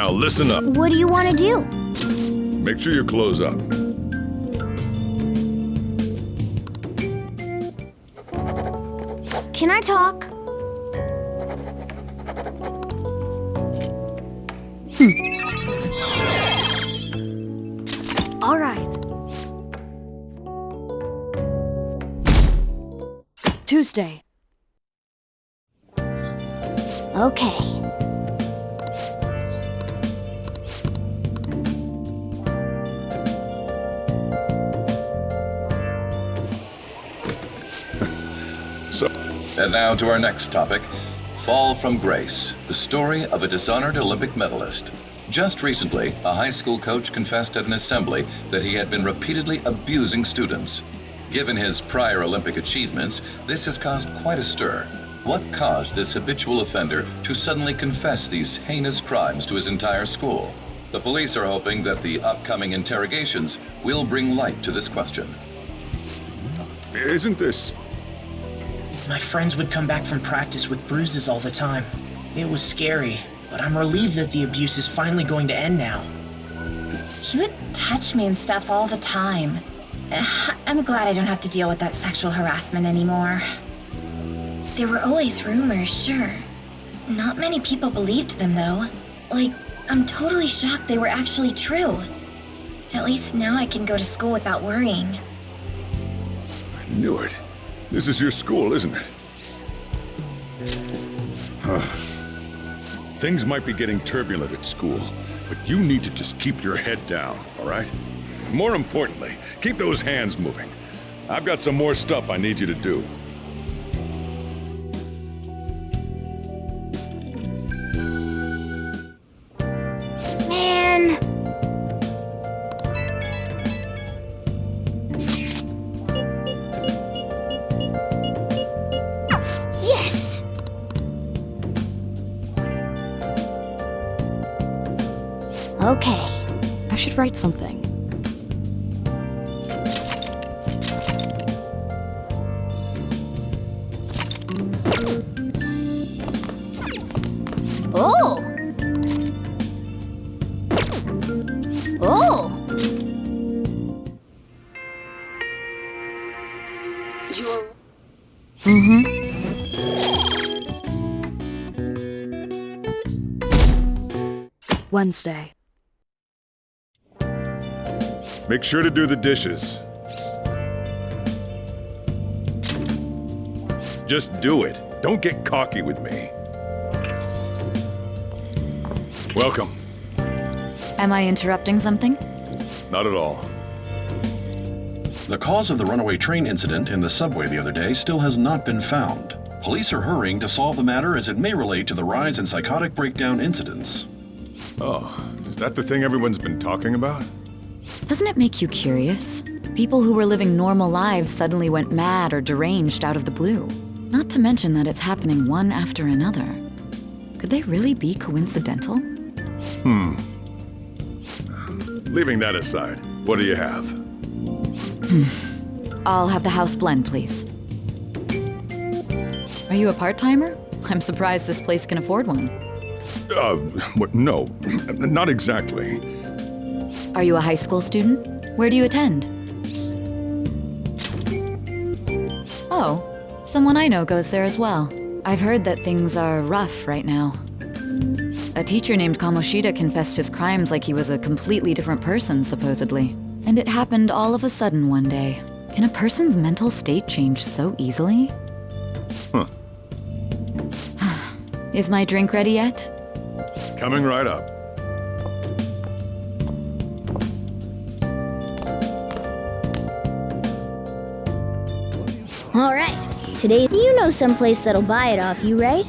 Now listen up. What do you want to do? Make sure you close up. Can I talk? All right. Tuesday. Okay. And now to our next topic, Fall from Grace, the story of a dishonored Olympic medalist. Just recently, a high school coach confessed at an assembly that he had been repeatedly abusing students. Given his prior Olympic achievements, this has caused quite a stir. What caused this habitual offender to suddenly confess these heinous crimes to his entire school? The police are hoping that the upcoming interrogations will bring light to this question. Isn't this... My friends would come back from practice with bruises all the time. It was scary, but I'm relieved that the abuse is finally going to end now. He would touch me and stuff all the time. I'm glad I don't have to deal with that sexual harassment anymore. There were always rumors, sure. Not many people believed them, though. Like, I'm totally shocked they were actually true. At least now I can go to school without worrying. I knew it. This is your school, isn't it? Things might be getting turbulent at school, but you need to just keep your head down, all right? More importantly, keep those hands moving. I've got some more stuff I need you to do. Man. Yes! Okay. I should write something. Oh! Oh! Wednesday. Make sure to do the dishes. Just do it. Don't get cocky with me. Welcome. Am I interrupting something? Not at all. The cause of the runaway train incident in the subway the other day still has not been found. Police are hurrying to solve the matter as it may relate to the rise in psychotic breakdown incidents. Oh, is that the thing everyone's been talking about? Doesn't it make you curious? People who were living normal lives suddenly went mad or deranged out of the blue. Not to mention that it's happening one after another. Could they really be coincidental? Leaving that aside, what do you have? I'll have the house blend, please. Are you a part-timer? I'm surprised this place can afford one. What? No, not exactly. Are you a high school student? Where do you attend? Oh, someone I know goes there as well. I've heard that things are rough right now. A teacher named Kamoshida confessed his crimes like he was a completely different person, supposedly. And it happened all of a sudden one day. Can a person's mental state change so easily? Huh. Is my drink ready yet? Coming right up. All right. Today, you know someplace that'll buy it off you, right?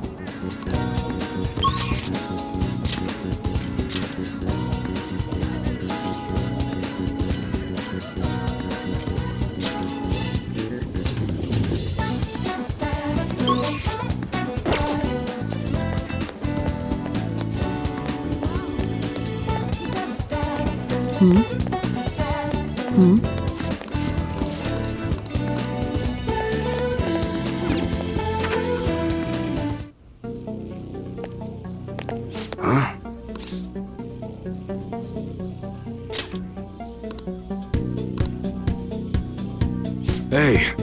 Okay.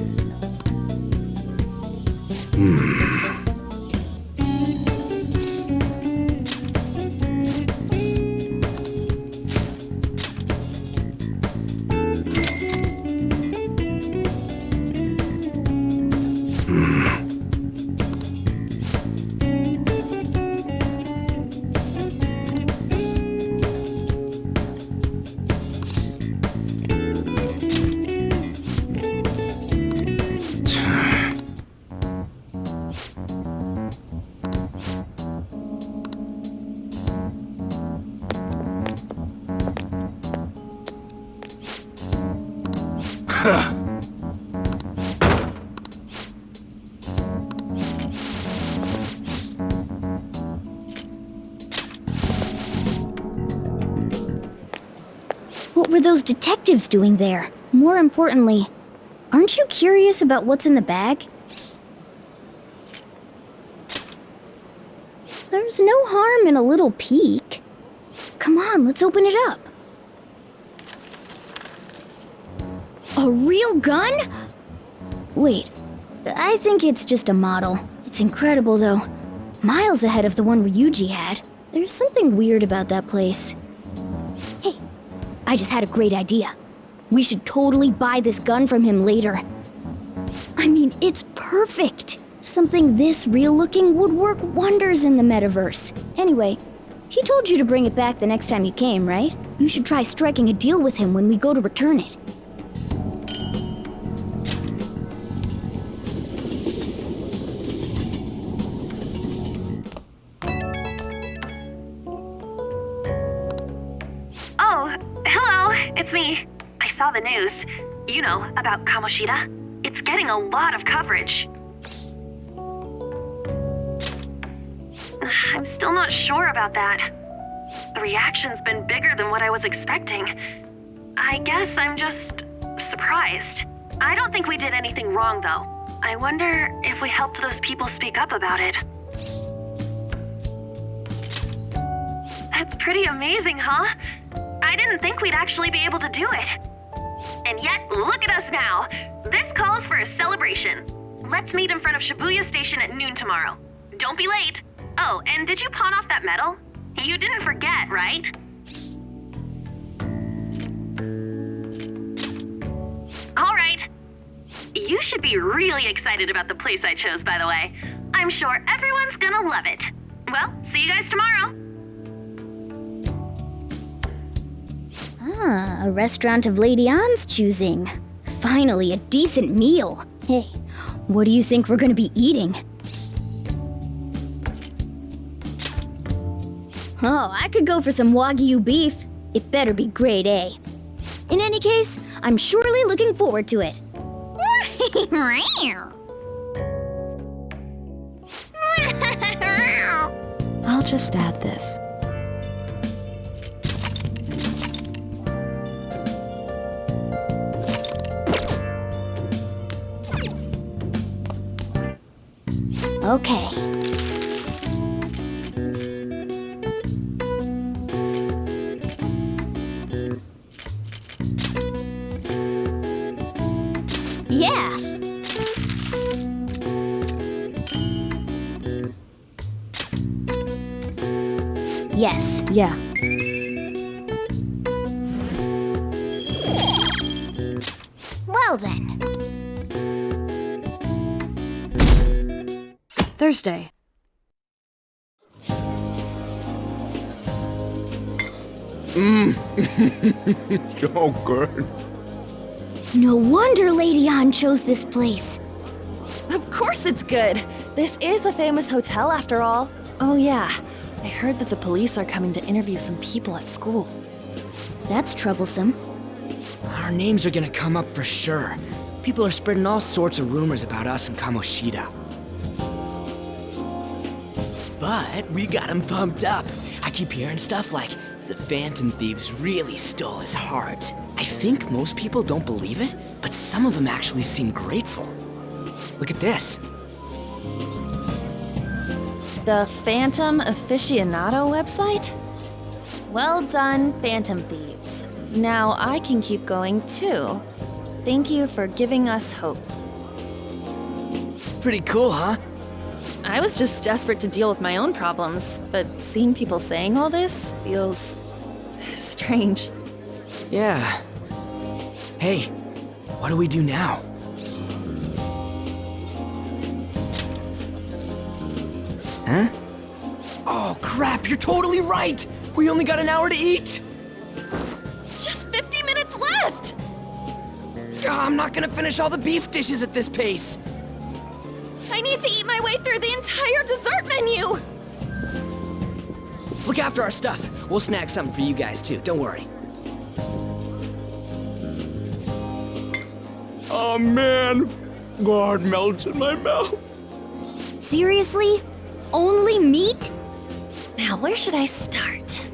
What were those detectives doing there? More importantly, aren't you curious about what's in the bag? There's no harm in a little peek. Come on, let's open it up. A real gun? Wait, I think it's just a model. It's incredible though. Miles ahead of the one Ryuji had. There's something weird about that place. Hey, I just had a great idea. We should totally buy this gun from him later. I mean, it's perfect. Something this real-looking would work wonders in the metaverse. Anyway, he told you to bring it back the next time you came, right? You should try striking a deal with him when we go to return it. Oh, hello, it's me. I saw the news. You know, about Kamoshida. It's getting a lot of coverage. I'm still not sure about that. The reaction's been bigger than what I was expecting. I guess I'm just surprised. I don't think we did anything wrong, though. I wonder if we helped those people speak up about it. That's pretty amazing, huh? I didn't think we'd actually be able to do it. And yet, look at us now. This calls for a celebration. Let's meet in front of Shibuya Station at noon tomorrow. Don't be late. Oh, and did you pawn off that medal? You didn't forget, right? All right. You should be really excited about the place I chose, by the way. I'm sure everyone's gonna love it. Well, see you guys tomorrow. Ah, a restaurant of Lady Ann's choosing. Finally, a decent meal. Hey, what do you think we're gonna be eating? Oh, I could go for some Wagyu beef. It better be grade A. In any case, I'm surely looking forward to it. I'll just add this. Okay. Yeah. Yes. Yeah. Well then. Thursday. So good. No wonder Lady Ann chose this place. Of course it's good! This is a famous hotel after all. Oh yeah, I heard that the police are coming to interview some people at school. That's troublesome. Our names are gonna come up for sure. People are spreading all sorts of rumors about us and Kamoshida. But we got him pumped up. I keep hearing stuff like, the Phantom Thieves really stole his heart. I think most people don't believe it, but some of them actually seem grateful. Look at this. The Phantom Aficionado website? Well done, Phantom Thieves. Now I can keep going too. Thank you for giving us hope. Pretty cool, huh? I was just desperate to deal with my own problems, but seeing people saying all this feels strange. Yeah. Hey, what do we do now? Huh? Oh crap, you're totally right! We only got an hour to eat! Just 50 minutes left! I'm not gonna finish all the beef dishes at this pace! I need to eat my way through the entire dessert menu! Look after our stuff. We'll snag something for you guys too, don't worry. Oh man, God melts in my mouth. Seriously? Only meat? Now, where should I start?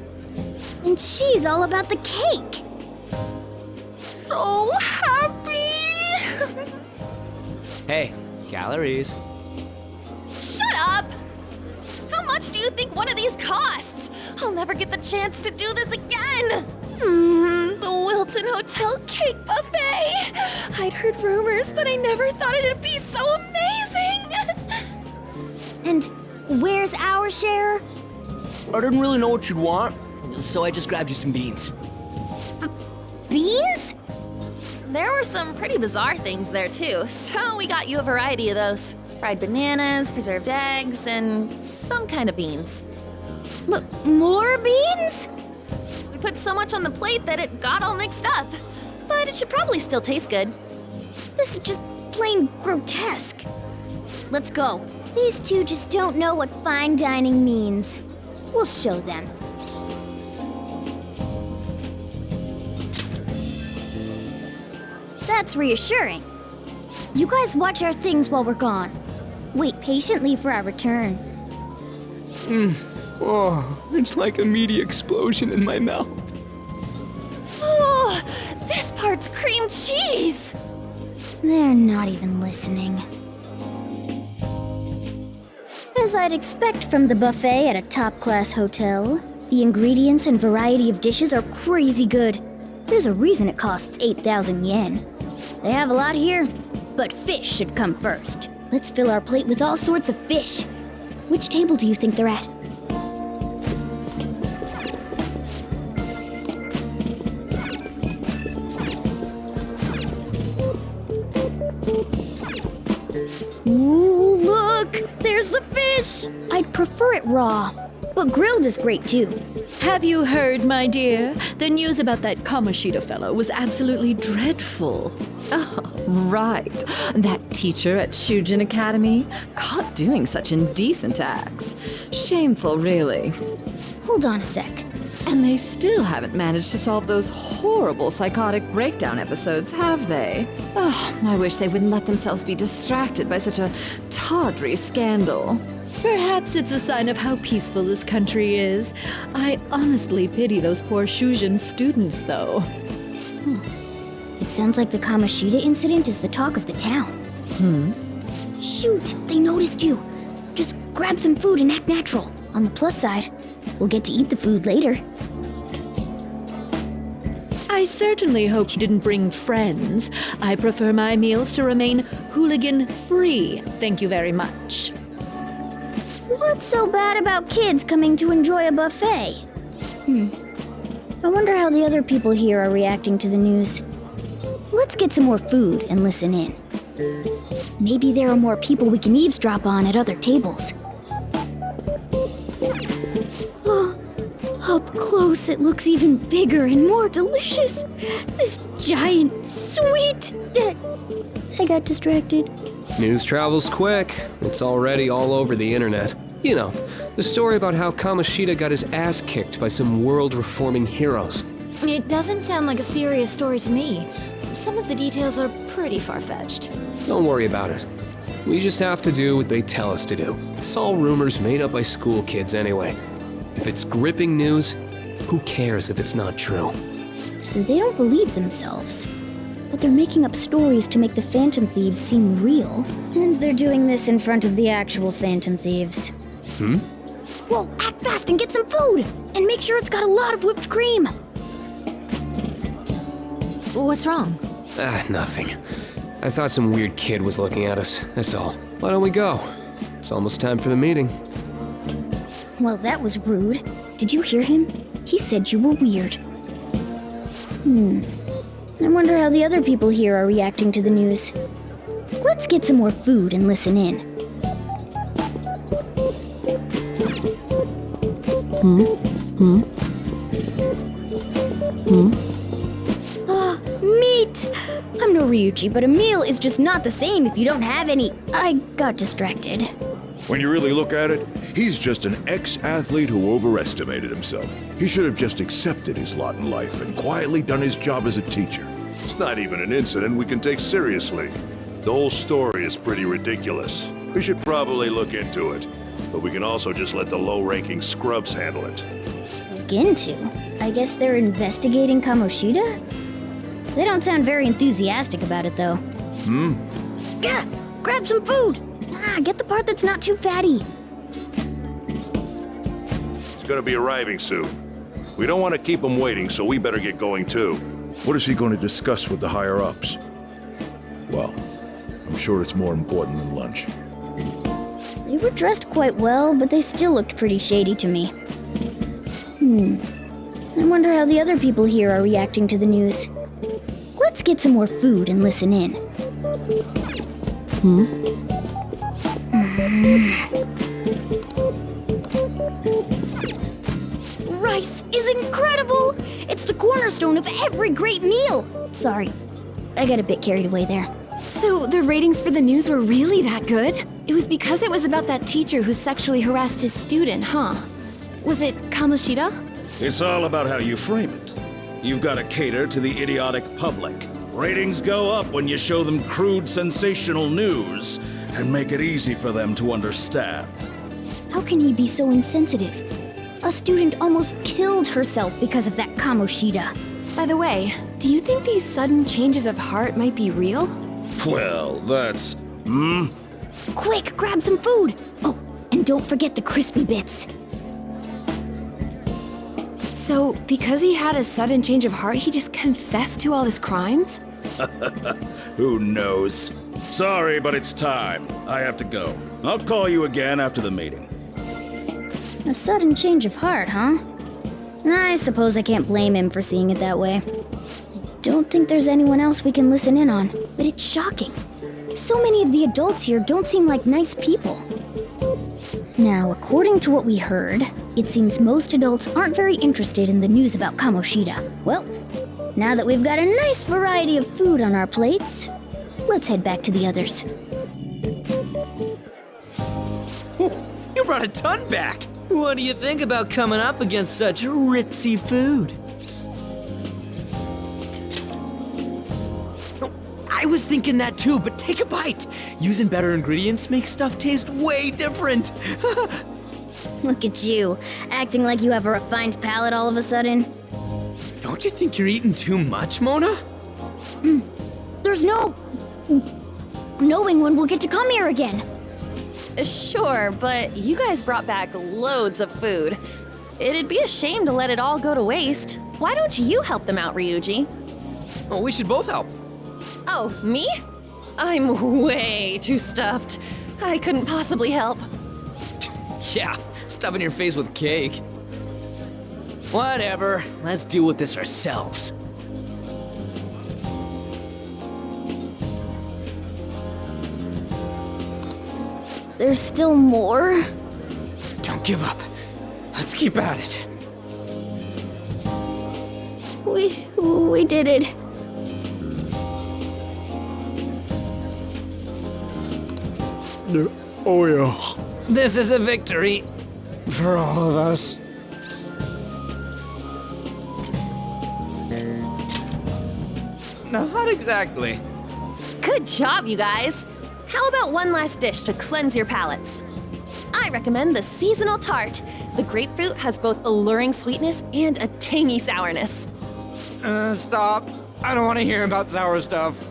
And she's all about the cake. So happy! Hey, calories. Shut up! How much do you think one of these costs? I'll never get the chance to do this again! The Wilton Hotel Cake Buffet! I'd heard rumors, but I never thought it'd be so amazing! And where's our share? I didn't really know what you'd want, so I just grabbed you some beans. Beans? There were some pretty bizarre things there too, so we got you a variety of those. Fried bananas, preserved eggs, and some kind of beans. More beans? We put so much on the plate that it got all mixed up. But it should probably still taste good. This is just plain grotesque. Let's go. These two just don't know what fine dining means. We'll show them. That's reassuring. You guys watch our things while we're gone. Wait patiently for our return. Oh, it's like a meaty explosion in my mouth. Oh, this part's cream cheese! They're not even listening. As I'd expect from the buffet at a top-class hotel, the ingredients and variety of dishes are crazy good. There's a reason it costs 8,000 yen. They have a lot here, but fish should come first. Let's fill our plate with all sorts of fish. Which table do you think they're at? Ooh, look! There's the fish! I'd prefer it raw, but grilled is great too. Have you heard, my dear? The news about that Kamoshida fellow was absolutely dreadful. Oh, right. That teacher at Shujin Academy, caught doing such indecent acts. Shameful, really. Hold on a sec. And they still haven't managed to solve those horrible psychotic breakdown episodes, have they? Oh, I wish they wouldn't let themselves be distracted by such a tawdry scandal. Perhaps it's a sign of how peaceful this country is. I honestly pity those poor Shujin students, though. It sounds like the Kamoshida incident is the talk of the town. Shoot, they noticed you. Just grab some food and act natural. On the plus side, we'll get to eat the food later. I certainly hope you didn't bring friends. I prefer my meals to remain hooligan-free. Thank you very much. What's so bad about kids coming to enjoy a buffet? I wonder how the other people here are reacting to the news. Let's get some more food and listen in. Maybe there are more people we can eavesdrop on at other tables. Oh, up close it looks even bigger and more delicious. This giant sweet... I got distracted. News travels quick. It's already all over the internet. You know, the story about how Kamoshida got his ass kicked by some world-reforming heroes. It doesn't sound like a serious story to me. Some of the details are pretty far-fetched. Don't worry about it. We just have to do what they tell us to do. It's all rumors made up by school kids anyway. If it's gripping news, who cares if it's not true? So they don't believe themselves. But they're making up stories to make the Phantom Thieves seem real. And they're doing this in front of the actual Phantom Thieves. Whoa, act fast and get some food! And make sure it's got a lot of whipped cream! What's wrong? Nothing. I thought some weird kid was looking at us, that's all. Why don't we go? It's almost time for the meeting. Well, that was rude. Did you hear him? He said you were weird. I wonder how the other people here are reacting to the news. Let's get some more food and listen in. Ah, meat! I'm no Ryuji, but a meal is just not the same if you don't have any. I got distracted. When you really look at it, he's just an ex-athlete who overestimated himself. He should have just accepted his lot in life and quietly done his job as a teacher. It's not even an incident we can take seriously. The whole story is pretty ridiculous. We should probably look into it. But we can also just let the low-ranking scrubs handle it. Look into? I guess they're investigating Kamoshida? They don't sound very enthusiastic about it, though. Gah! Grab some food! Get the part that's not too fatty. He's gonna be arriving soon. We don't want to keep him waiting, so we better get going too. What is he going to discuss with the higher-ups? Well, I'm sure it's more important than lunch. They were dressed quite well, but they still looked pretty shady to me. I wonder how the other people here are reacting to the news. Let's get some more food and listen in. Rice is incredible! It's the cornerstone of every great meal! Sorry, I got a bit carried away there. So the ratings for the news were really that good? It was because it was about that teacher who sexually harassed his student, huh? Was it Kamoshida? It's all about how you frame it. You've got to cater to the idiotic public. Ratings go up when you show them crude, sensational news and make it easy for them to understand. How can he be so insensitive? A student almost killed herself because of that Kamoshida. By the way, do you think these sudden changes of heart might be real? Well, that's... Quick, grab some food! Oh, and don't forget the crispy bits. So, because he had a sudden change of heart, he just confessed to all his crimes? Who knows? Sorry, but it's time. I have to go. I'll call you again after the meeting. A sudden change of heart, huh? I suppose I can't blame him for seeing it that way. I don't think there's anyone else we can listen in on, but it's shocking. So many of the adults here don't seem like nice people. Now, according to what we heard, it seems most adults aren't very interested in the news about Kamoshida. Well, now that we've got a nice variety of food on our plates, let's head back to the others. You brought a ton back! What do you think about coming up against such ritzy food? I was thinking that too, but take a bite! Using better ingredients makes stuff taste way different! Look at you, acting like you have a refined palate all of a sudden. Don't you think you're eating too much, Mona? There's no knowing when we'll get to come here again. Sure, but you guys brought back loads of food. It'd be a shame to let it all go to waste. Why don't you help them out, Ryuji? Oh, we should both help. Oh, me? I'm way too stuffed. I couldn't possibly help. Yeah, stuffing your face with cake. Whatever, let's deal with this ourselves. There's still more? Don't give up. Let's keep at it. We did it. Oh yeah. This is a victory for all of us. Not exactly. Good job, you guys. How about one last dish to cleanse your palates? I recommend the seasonal tart. The grapefruit has both alluring sweetness and a tangy sourness. Stop. I don't want to hear about sour stuff.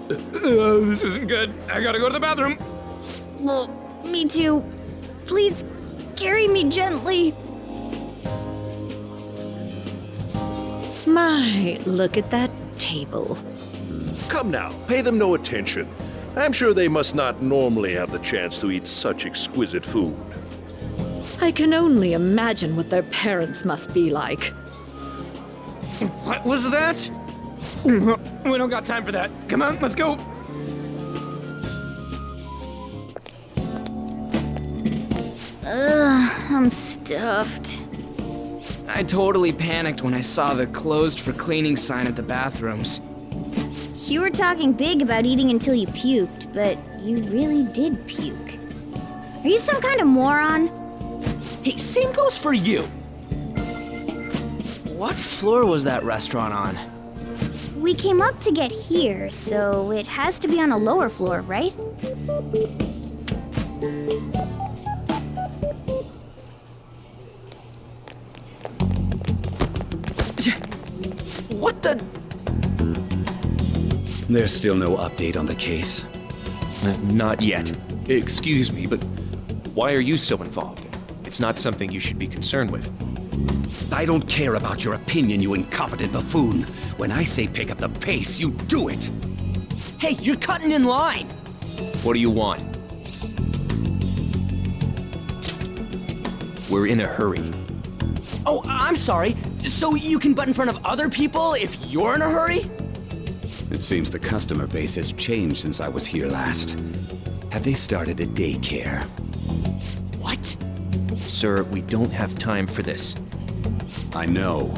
This isn't good. I gotta go to the bathroom. Well, me too. Please, carry me gently. My, look at that table. Come now, pay them no attention. I'm sure they must not normally have the chance to eat such exquisite food. I can only imagine what their parents must be like. What was that? We don't got time for that. Come on, let's go. Ugh, I'm stuffed. I totally panicked when I saw the closed for cleaning sign at the bathrooms. You were talking big about eating until you puked, but you really did puke. Are you some kind of moron? Hey, same goes for you. What floor was that restaurant on? We came up to get here, so it has to be on a lower floor, right? What the? There's still no update on the case. Not yet. Excuse me, but why are you so involved? It's not something you should be concerned with. I don't care about your opinion, you incompetent buffoon. When I say pick up the pace, you do it. Hey, you're cutting in line. What do you want? We're in a hurry. Oh, I'm sorry. So you can butt in front of other people if you're in a hurry? It seems the customer base has changed since I was here last. Have they started a daycare? What? Sir, we don't have time for this. I know.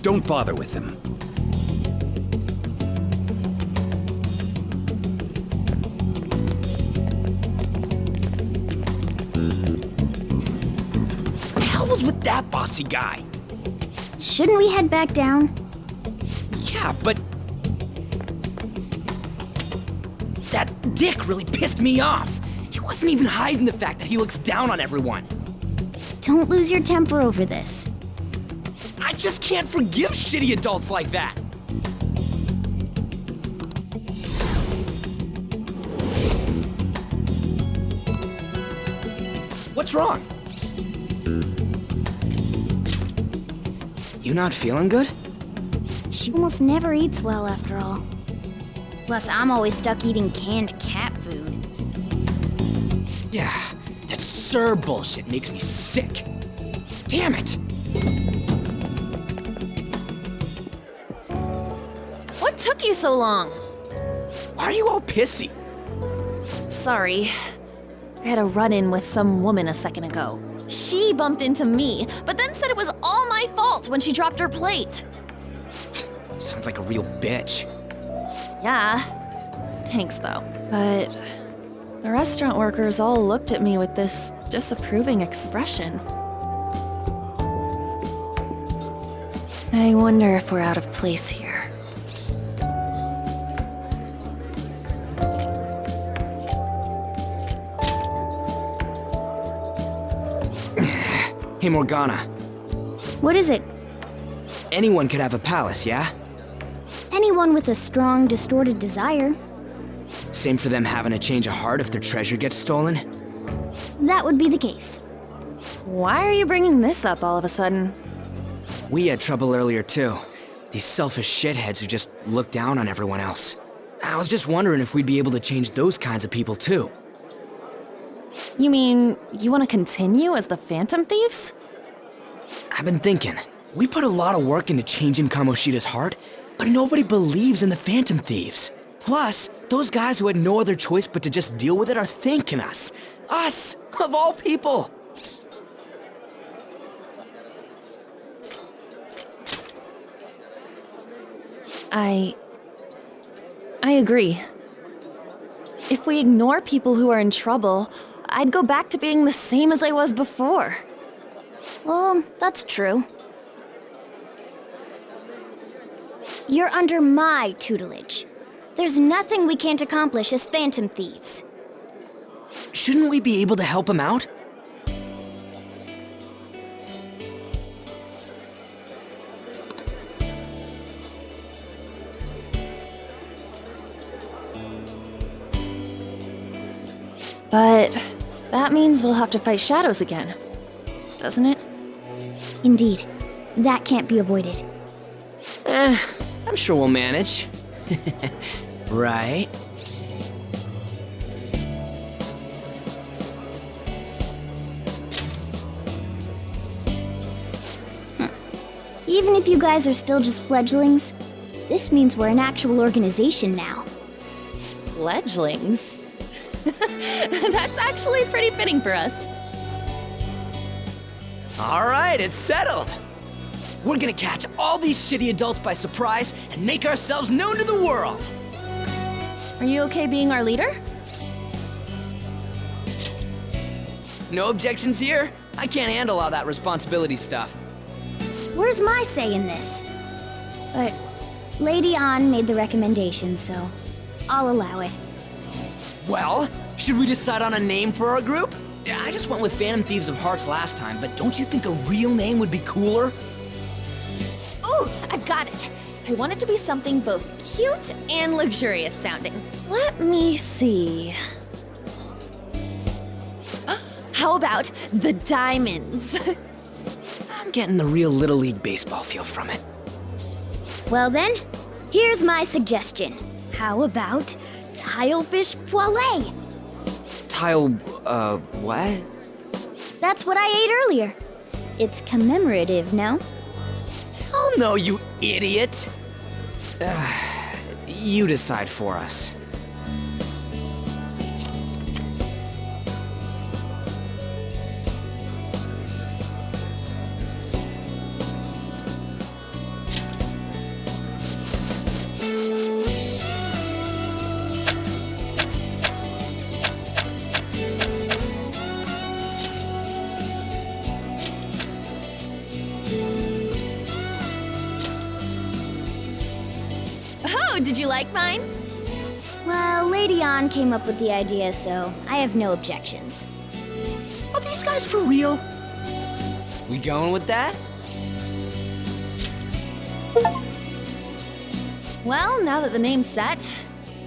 Don't bother with them. What the hell was with that bossy guy? Shouldn't we head back down? Yeah, but... that dick really pissed me off. He wasn't even hiding the fact that he looks down on everyone. Don't lose your temper over this. I just can't forgive shitty adults like that. What's wrong? You not feeling good? She almost never eats well after all. Plus, I'm always stuck eating canned cat food. Yeah, that Sir bullshit makes me sick. Damn it! What took you so long? Why are you all pissy? Sorry. I had a run-in with some woman a second ago. She bumped into me, but then said it was all my fault when she dropped her plate. Sounds like a real bitch. Yeah. Thanks, though. But the restaurant workers all looked at me with this disapproving expression. I wonder if we're out of place here. Hey, Morgana. What is it? Anyone could have a palace, yeah? Anyone with a strong, distorted desire. Same for them having a change of heart if their treasure gets stolen? That would be the case. Why are you bringing this up all of a sudden? We had trouble earlier, too. These selfish shitheads who just look down on everyone else. I was just wondering if we'd be able to change those kinds of people, too. You mean, you want to continue as the Phantom Thieves? I've been thinking. We put a lot of work into changing Kamoshida's heart, but nobody believes in the Phantom Thieves. Plus, those guys who had no other choice but to just deal with it are thanking us. Us, of all people! I agree. If we ignore people who are in trouble, I'd go back to being the same as I was before. Well, that's true. You're under my tutelage. There's nothing we can't accomplish as Phantom Thieves. Shouldn't we be able to help him out? But that means we'll have to fight shadows again, doesn't it? Indeed. That can't be avoided. I'm sure we'll manage. Right? Even if you guys are still just fledglings, this means we're an actual organization now. Fledglings? That's actually pretty fitting for us. Alright, it's settled! We're gonna catch all these shitty adults by surprise and make ourselves known to the world! Are you okay being our leader? No objections here? I can't handle all that responsibility stuff. Where's my say in this? But Lady An made the recommendation, so I'll allow it. Well, should we decide on a name for our group? Yeah, I just went with Phantom Thieves of Hearts last time, but don't you think a real name would be cooler? Ooh, I've got it! I want it to be something both cute and luxurious sounding. Let me see. How about the Diamonds? I'm getting the real Little League Baseball feel from it. Well then, here's my suggestion. How about Tilefish Poêlée? What? That's what I ate earlier. It's commemorative, no? Oh no, you idiot! You decide for us. Oh, did you like mine? Well, Lady An came up with the idea, so I have no objections. Are these guys for real? We going with that? Well, now that the name's set,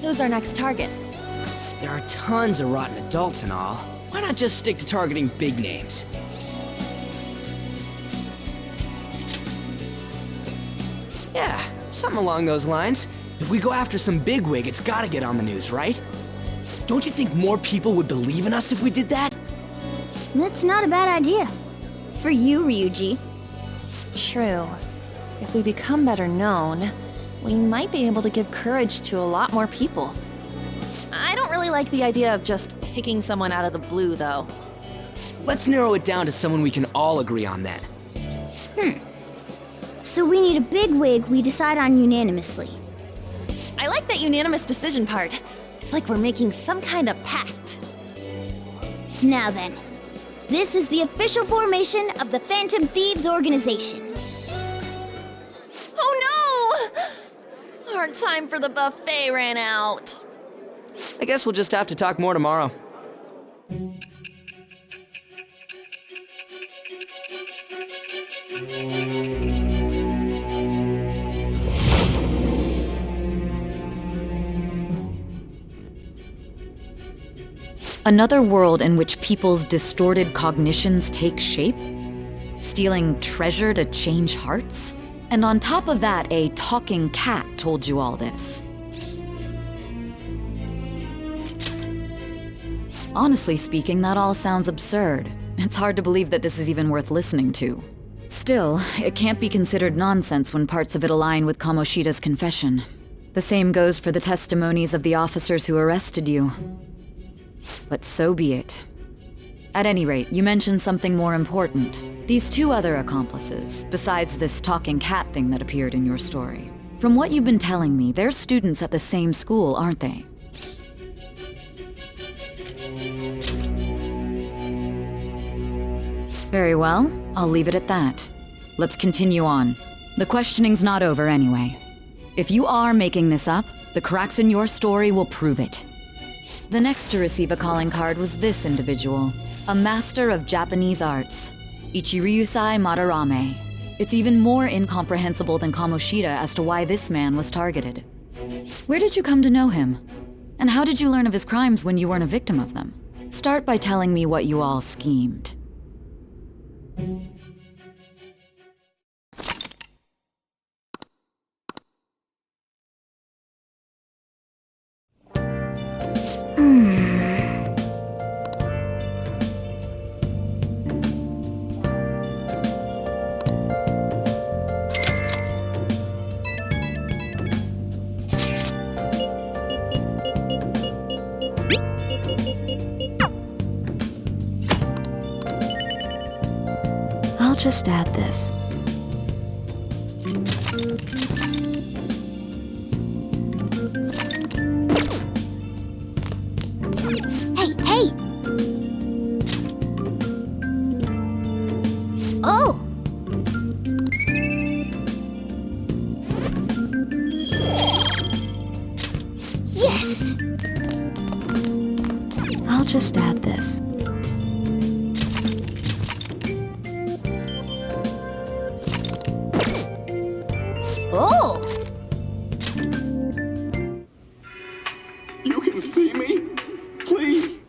who's our next target? There are tons of rotten adults and all. Why not just stick to targeting big names? Yeah, something along those lines. If we go after some bigwig, it's gotta get on the news, right? Don't you think more people would believe in us if we did that? That's not a bad idea. For you, Ryuji. True. If we become better known, we might be able to give courage to a lot more people. I don't really like the idea of just picking someone out of the blue, though. Let's narrow it down to someone we can all agree on then. So we need a bigwig we decide on unanimously. I like that unanimous decision part. It's like we're making some kind of pact. Now then, this is the official formation of the Phantom Thieves organization. Oh no! Our time for the buffet ran out. I guess we'll just have to talk more tomorrow. Another world in which people's distorted cognitions take shape? Stealing treasure to change hearts? And on top of that, a talking cat told you all this. Honestly speaking, that all sounds absurd. It's hard to believe that this is even worth listening to. Still, it can't be considered nonsense when parts of it align with Kamoshida's confession. The same goes for the testimonies of the officers who arrested you. But so be it. At any rate, you mentioned something more important. These two other accomplices, besides this talking cat thing that appeared in your story. From what you've been telling me, they're students at the same school, aren't they? Very well, I'll leave it at that. Let's continue on. The questioning's not over anyway. If you are making this up, the cracks in your story will prove it. The next to receive a calling card was this individual, a master of Japanese arts, Ichiryusai Madarame. It's even more incomprehensible than Kamoshida as to why this man was targeted. Where did you come to know him? And how did you learn of his crimes when you weren't a victim of them? Start by telling me what you all schemed. just add this. Hey, hey! Oh! Yes! I'll just add this. Oh! You can see me? Please?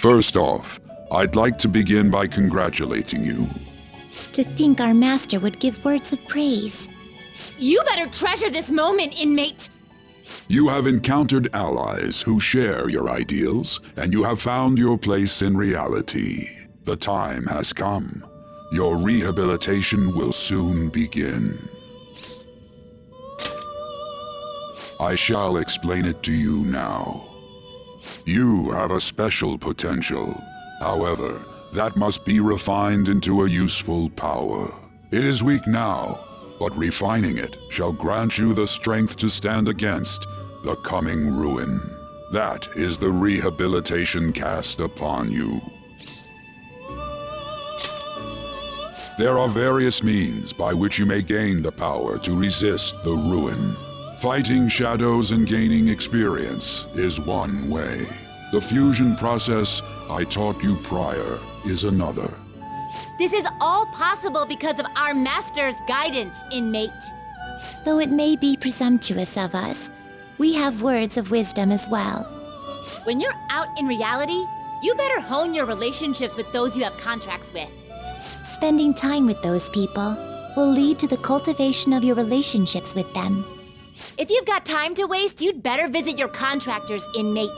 First off, I'd like to begin by congratulating you. To think our master would give words of praise. You better treasure this moment, inmate! You have encountered allies who share your ideals, and you have found your place in reality. The time has come. Your rehabilitation will soon begin. I shall explain it to you now. You have a special potential. However, that must be refined into a useful power. It is weak now, but refining it shall grant you the strength to stand against the coming ruin. That is the rehabilitation cast upon you. There are various means by which you may gain the power to resist the ruin. Fighting shadows and gaining experience is one way. The fusion process I taught you prior is another. This is all possible because of our master's guidance, inmate. Though it may be presumptuous of us, we have words of wisdom as well. When you're out in reality, you better hone your relationships with those you have contracts with. Spending time with those people will lead to the cultivation of your relationships with them. If you've got time to waste, you'd better visit your contractors, inmate.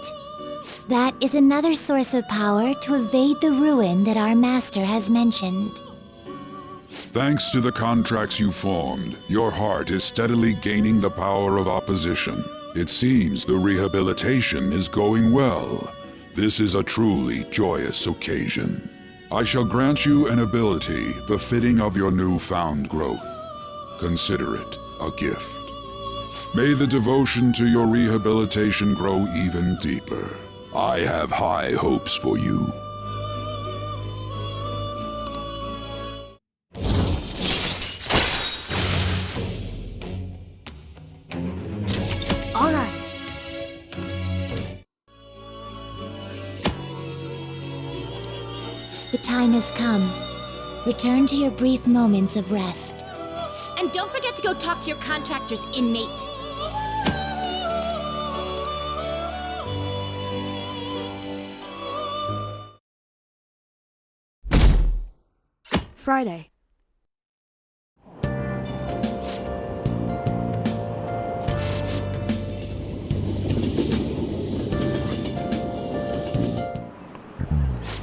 That is another source of power to evade the ruin that our master has mentioned. Thanks to the contracts you formed, your heart is steadily gaining the power of opposition. It seems the rehabilitation is going well. This is a truly joyous occasion. I shall grant you an ability befitting of your newfound growth. Consider it a gift. May the devotion to your rehabilitation grow even deeper. I have high hopes for you. All right. The time has come. Return to your brief moments of rest. And don't forget to go talk to your contractors, inmate. Friday.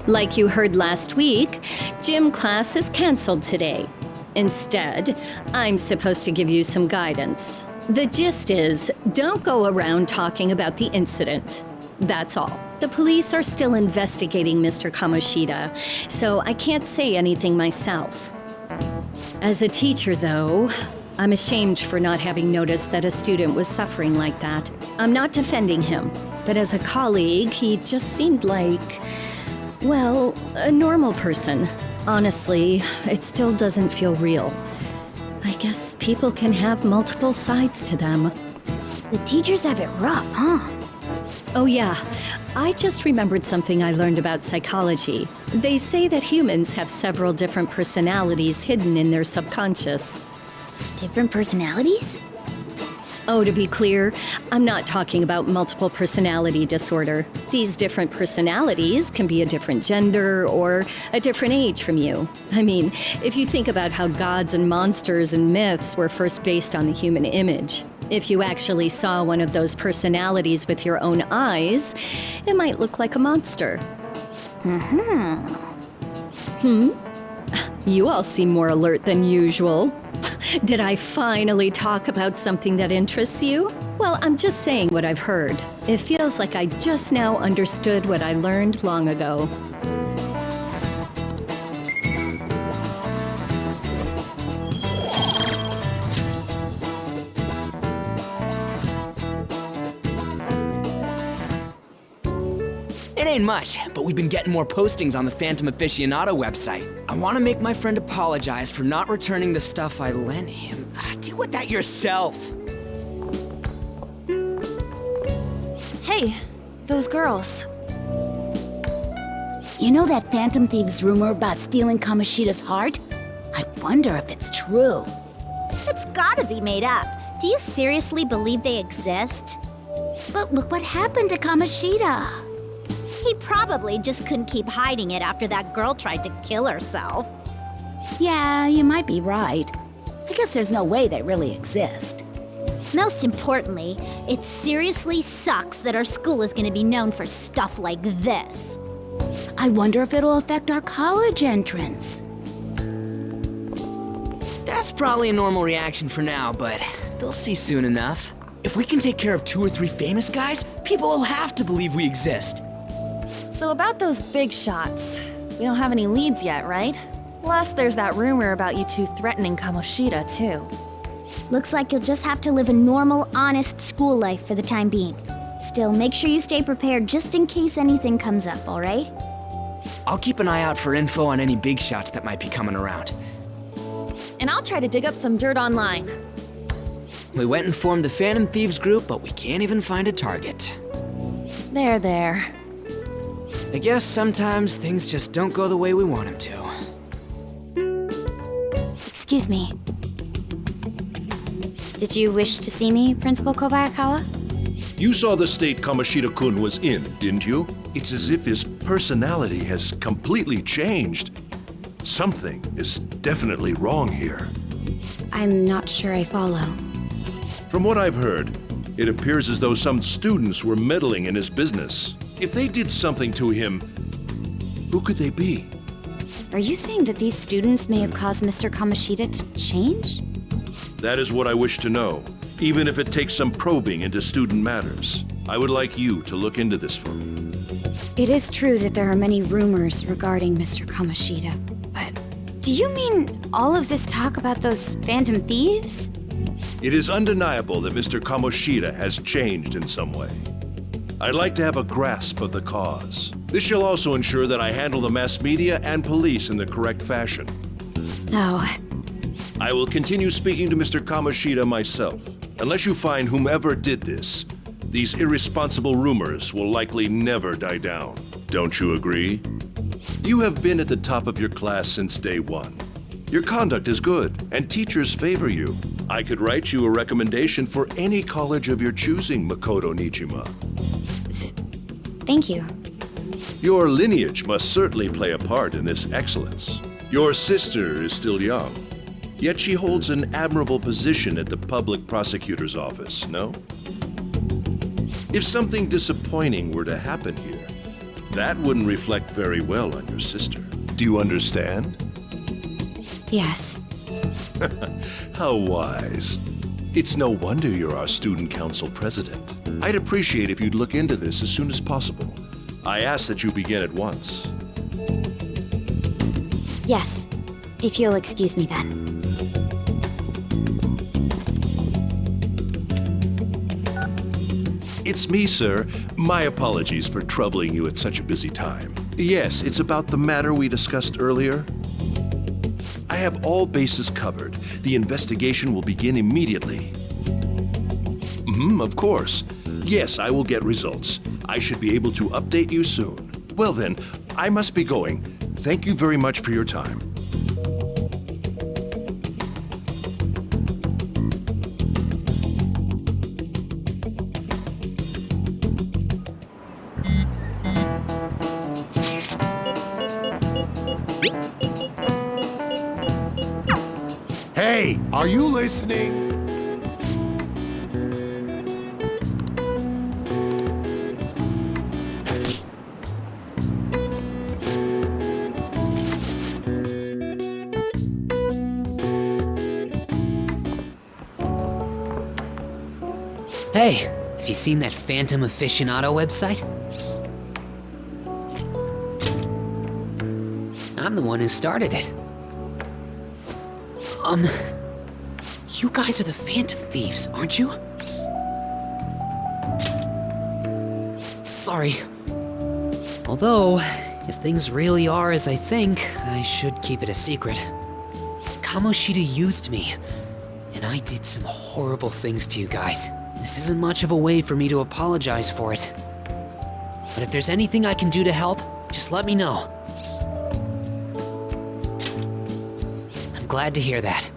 Like you heard last week, gym class is canceled today. Instead, I'm supposed to give you some guidance. The gist is, don't go around talking about the incident. That's all. The police are still investigating Mr. Kamoshida, so I can't say anything myself. As a teacher, though, I'm ashamed for not having noticed that a student was suffering like that. I'm not defending him, but as a colleague, he just seemed like, well, a normal person. Honestly, it still doesn't feel real. I guess people can have multiple sides to them. The teachers have it rough, huh? Oh yeah, I just remembered something I learned about psychology. They say that humans have several different personalities hidden in their subconscious. Different personalities? Oh, to be clear, I'm not talking about multiple personality disorder. These different personalities can be a different gender or a different age from you. I mean, if you think about how gods and monsters and myths were first based on the human image, if you actually saw one of those personalities with your own eyes, it might look like a monster. Mm-hmm. Hmm? You all seem more alert than usual. Did I finally talk about something that interests you? Well, I'm just saying what I've heard. It feels like I just now understood what I learned long ago. It ain't much, but we've been getting more postings on the Phantom Aficionado website. I want to make my friend apologize for not returning the stuff I lent him. Deal with that yourself. Hey, those girls. You know that Phantom Thieves rumor about stealing Kamoshida's heart? I wonder if it's true. It's gotta be made up. Do you seriously believe they exist? But look what happened to Kamoshida. He probably just couldn't keep hiding it after that girl tried to kill herself. Yeah, you might be right. I guess there's no way they really exist. Most importantly, it seriously sucks that our school is gonna be known for stuff like this. I wonder if it'll affect our college entrance. That's probably a normal reaction for now, but they'll see soon enough. If we can take care of 2 or 3 famous guys, people will have to believe we exist. So about those big shots, we don't have any leads yet, right? Plus, there's that rumor about you two threatening Kamoshida, too. Looks like you'll just have to live a normal, honest school life for the time being. Still, make sure you stay prepared just in case anything comes up, alright? I'll keep an eye out for info on any big shots that might be coming around. And I'll try to dig up some dirt online. We went and formed the Phantom Thieves group, but we can't even find a target. There. I guess sometimes things just don't go the way we want them to. Excuse me. Did you wish to see me, Principal Kobayakawa? You saw the state Kamoshida-kun was in, didn't you? It's as if his personality has completely changed. Something is definitely wrong here. I'm not sure I follow. From what I've heard, it appears as though some students were meddling in his business. If they did something to him, who could they be? Are you saying that these students may have caused Mr. Kamoshida to change? That is what I wish to know, even if it takes some probing into student matters. I would like you to look into this for me. It is true that there are many rumors regarding Mr. Kamoshida, but do you mean all of this talk about those Phantom Thieves? It is undeniable that Mr. Kamoshida has changed in some way. I'd like to have a grasp of the cause. This shall also ensure that I handle the mass media and police in the correct fashion. No. I will continue speaking to Mr. Kamoshida myself. Unless you find whomever did this, these irresponsible rumors will likely never die down. Don't you agree? You have been at the top of your class since day one. Your conduct is good, and teachers favor you. I could write you a recommendation for any college of your choosing, Makoto Nijima. Thank you. Your lineage must certainly play a part in this excellence. Your sister is still young, yet she holds an admirable position at the public prosecutor's office, no? If something disappointing were to happen here, that wouldn't reflect very well on your sister. Do you understand? Yes. How wise. It's no wonder you're our student council president. I'd appreciate if you'd look into this as soon as possible. I ask that you begin at once. Yes, if you'll excuse me then. It's me, sir. My apologies for troubling you at such a busy time. Yes, it's about the matter we discussed earlier. I have all bases covered. The investigation will begin immediately. Of course. Yes, I will get results. I should be able to update you soon. Well then, I must be going. Thank you very much for your time. Hey, are you listening? Hey, have you seen that Phantom Aficionado website? I'm the one who started it. You guys are the Phantom Thieves, aren't you? Sorry. Although, if things really are as I think, I should keep it a secret. Kamoshida used me, and I did some horrible things to you guys. This isn't much of a way for me to apologize for it. But if there's anything I can do to help, just let me know. I'm glad to hear that.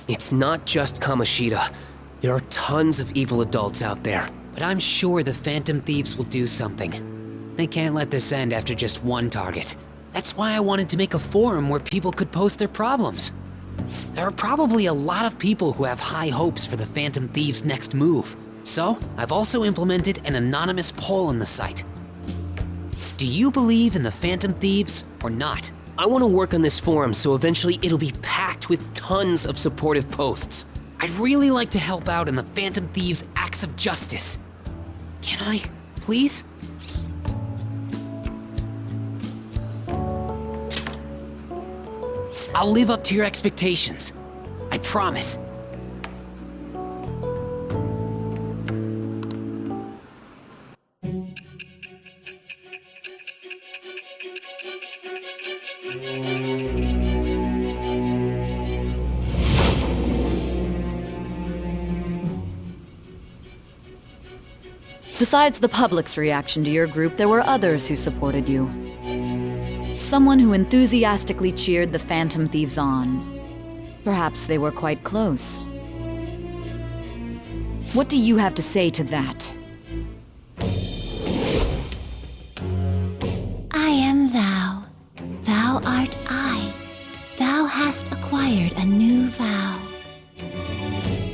It's not just Kamoshida. There are tons of evil adults out there. But I'm sure the Phantom Thieves will do something. They can't let this end after just one target. That's why I wanted to make a forum where people could post their problems. There are probably a lot of people who have high hopes for the Phantom Thieves' next move. So, I've also implemented an anonymous poll on the site. Do you believe in the Phantom Thieves or not? I want to work on this forum so eventually it'll be packed with tons of supportive posts. I'd really like to help out in the Phantom Thieves' acts of justice. Can I, please? I'll live up to your expectations. I promise. Besides the public's reaction to your group, there were others who supported you. Someone who enthusiastically cheered the Phantom Thieves on. Perhaps they were quite close. What do you have to say to that? I am thou. Thou art I. Thou hast acquired a new vow.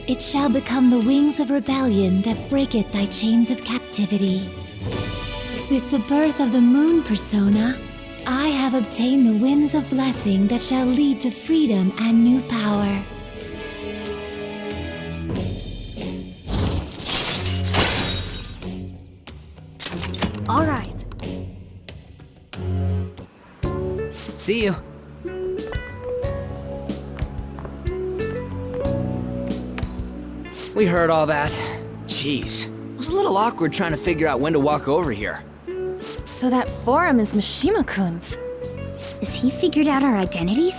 It shall become the wings of rebellion that breaketh thy chains of captivity. With the birth of the moon persona, I have obtained the winds of blessing that shall lead to freedom and new power. All right. See you. We heard all that. Jeez. It was a little awkward trying to figure out when to walk over here. So that forum is Mishima-kun's. Has he figured out our identities?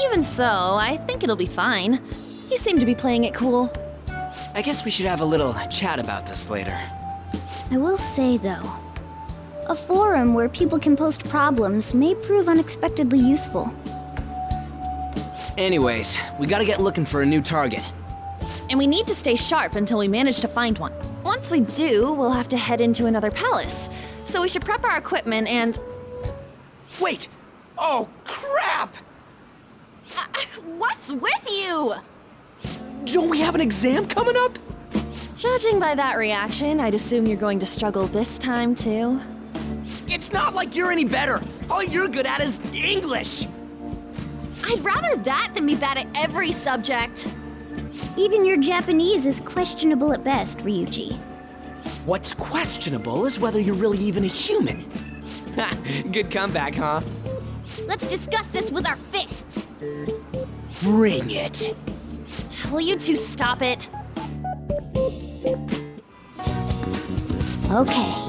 Even so, I think it'll be fine. He seemed to be playing it cool. I guess we should have a little chat about this later. I will say, though, a forum where people can post problems may prove unexpectedly useful. Anyways, we gotta get looking for a new target. And we need to stay sharp until we manage to find one. Once we do, we'll have to head into another palace. So we should prep our equipment and... Wait! Oh, crap! What's with you? Don't we have an exam coming up? Judging by that reaction, I'd assume you're going to struggle this time, too. It's not like you're any better. All you're good at is English. I'd rather that than be bad at every subject. Even your Japanese is questionable at best, Ryuji. What's questionable is whether you're really even a human. Good comeback, huh? Let's discuss this with our fists. Bring it. Will you two stop it? Okay.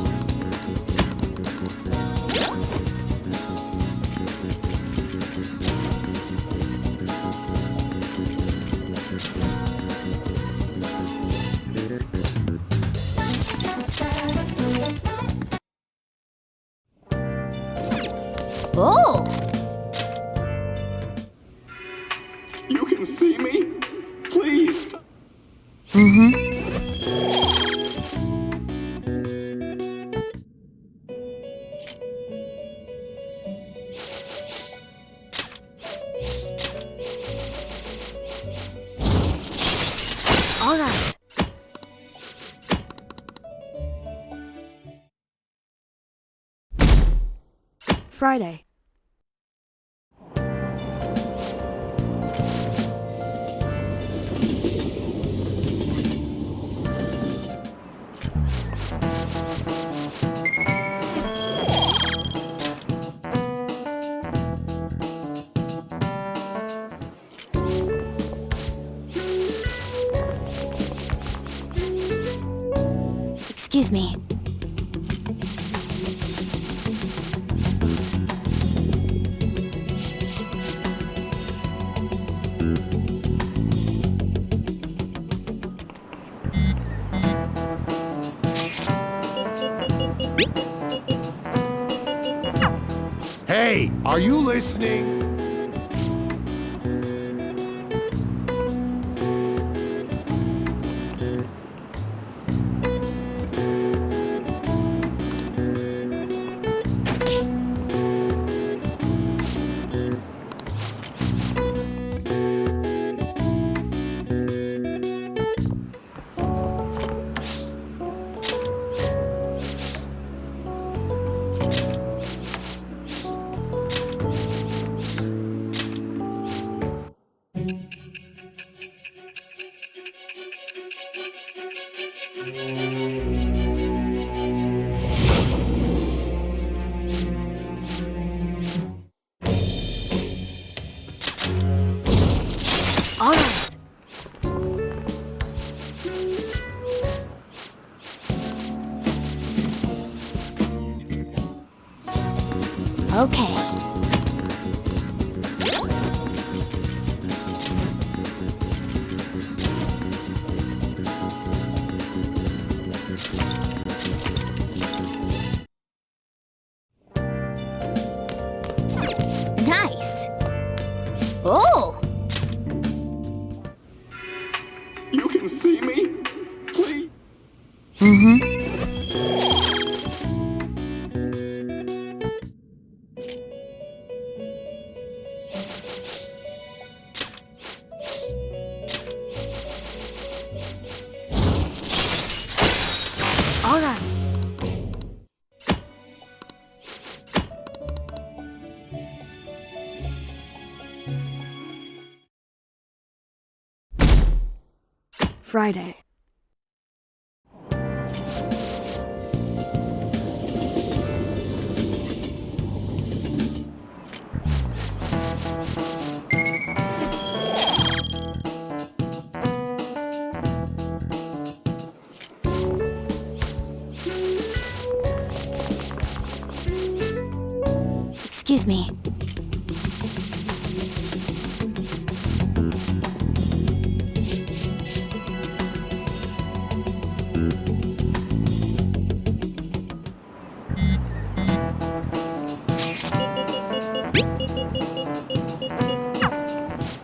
Oh! You can see me? Please. All right. Friday. Excuse me. Hey, are you listening? All right. Okay. Nice. Oh! You can see me? Please? All right. Friday. Excuse me.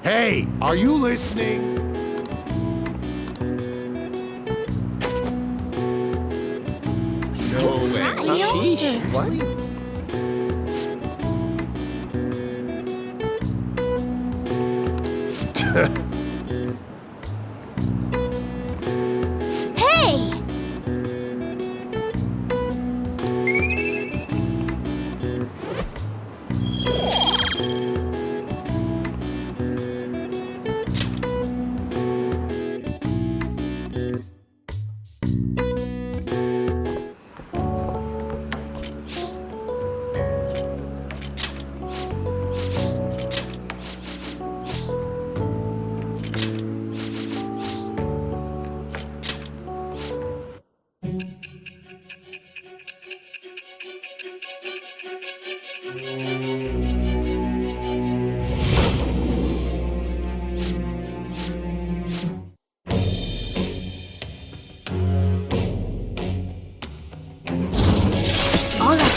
Hey, are you listening? No way. Sheesh. What? Hey! All right.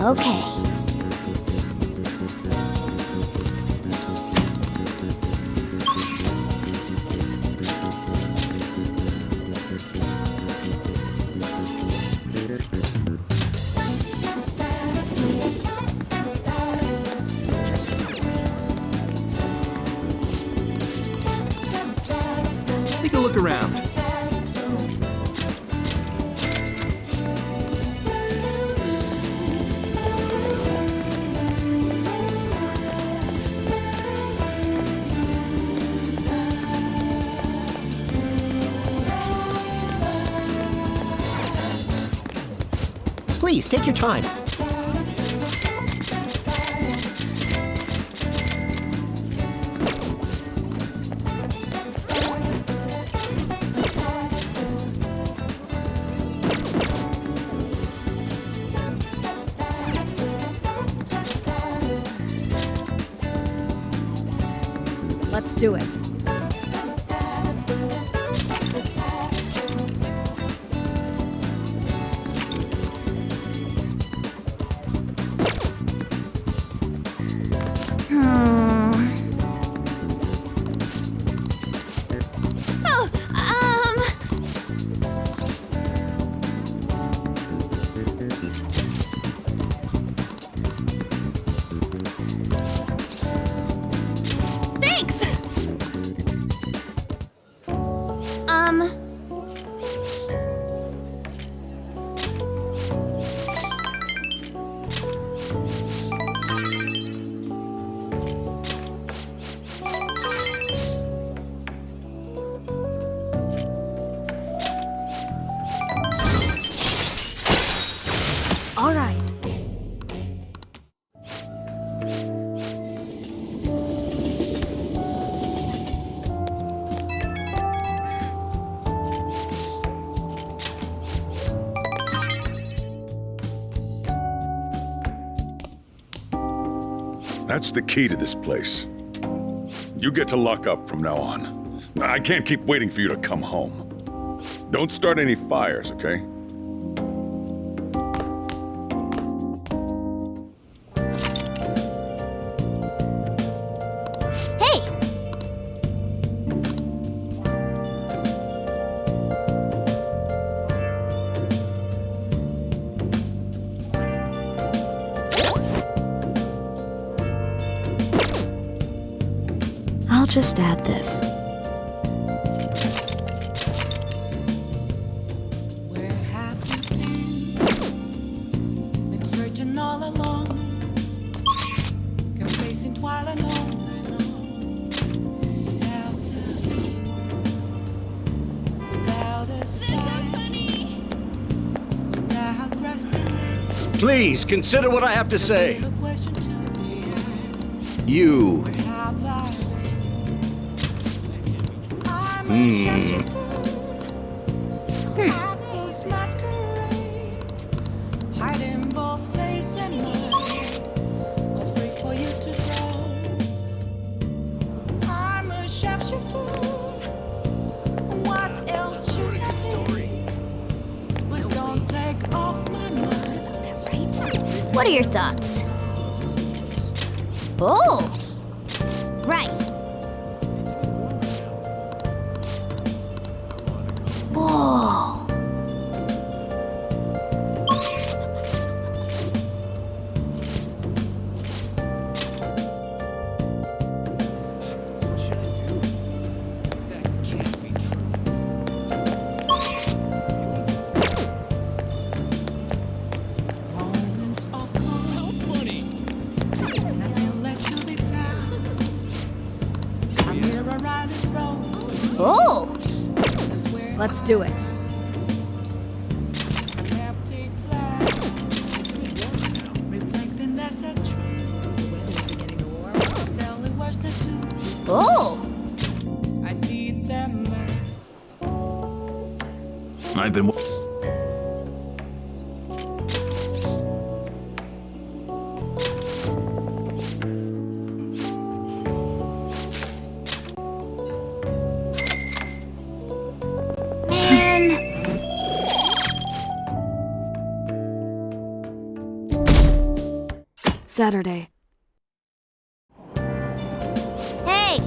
Okay. Take a look around. Please, take your time. Let's do it. All right. That's the key to this place. You get to lock up from now on. I can't keep waiting for you to come home. Don't start any fires, okay? I'll just add this. Where have you been? Been searching all along. Confessing while I'm on and on. Without a sign. Without grasping. Please, consider what I have to say. You. Hiding both face and mind. Afraid for you to go. I'm a sharpshooter. What else should I be? Please don't take off my mind. What are your thoughts? Oh! Right. Whoa. Oh! Let's do it. Oh! I've been... Saturday. Hey!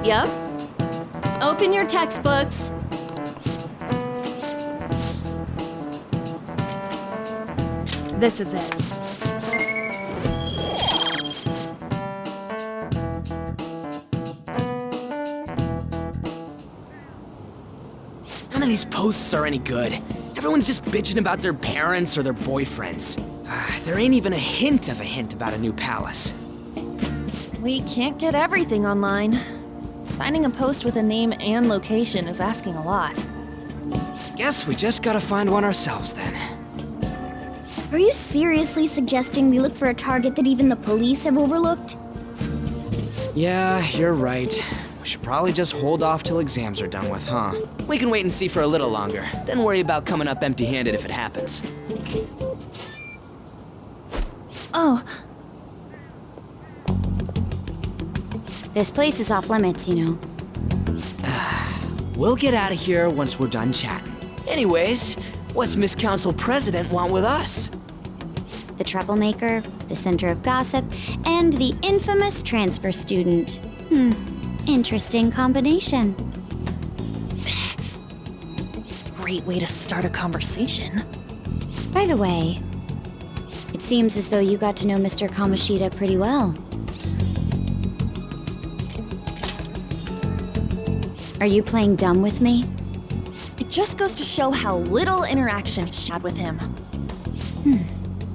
Yep. Open your textbooks. This is it. None of these posts are any good. Everyone's just bitching about their parents or their boyfriends. There ain't even a hint about a new palace. We can't get everything online. Finding a post with a name and location is asking a lot. Guess we just gotta find one ourselves then. Are you seriously suggesting we look for a target that even the police have overlooked? Yeah, you're right. We should probably just hold off till exams are done with, huh? We can wait and see for a little longer, then worry about coming up empty-handed if it happens. Oh. This place is off limits, you know. We'll get out of here once we're done chatting. Anyways, what's Miss Council President want with us? The troublemaker, the center of gossip, and the infamous transfer student. Interesting combination. Great way to start a conversation. By the way, it seems as though you got to know Mr. Kamoshida pretty well. Are you playing dumb with me? It just goes to show how little interaction she had with him.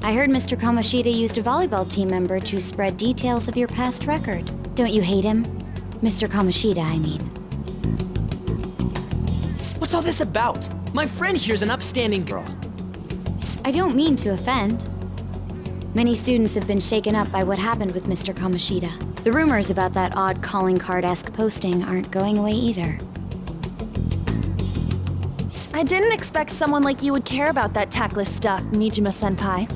I heard Mr. Kamoshida used a volleyball team member to spread details of your past record. Don't you hate him? Mr. Kamoshida, I mean. What's all this about? My friend here's an upstanding girl. I don't mean to offend. Many students have been shaken up by what happened with Mr. Kamoshida. The rumors about that odd calling card-esque posting aren't going away either. I didn't expect someone like you would care about that tactless stuff, Mijima-senpai.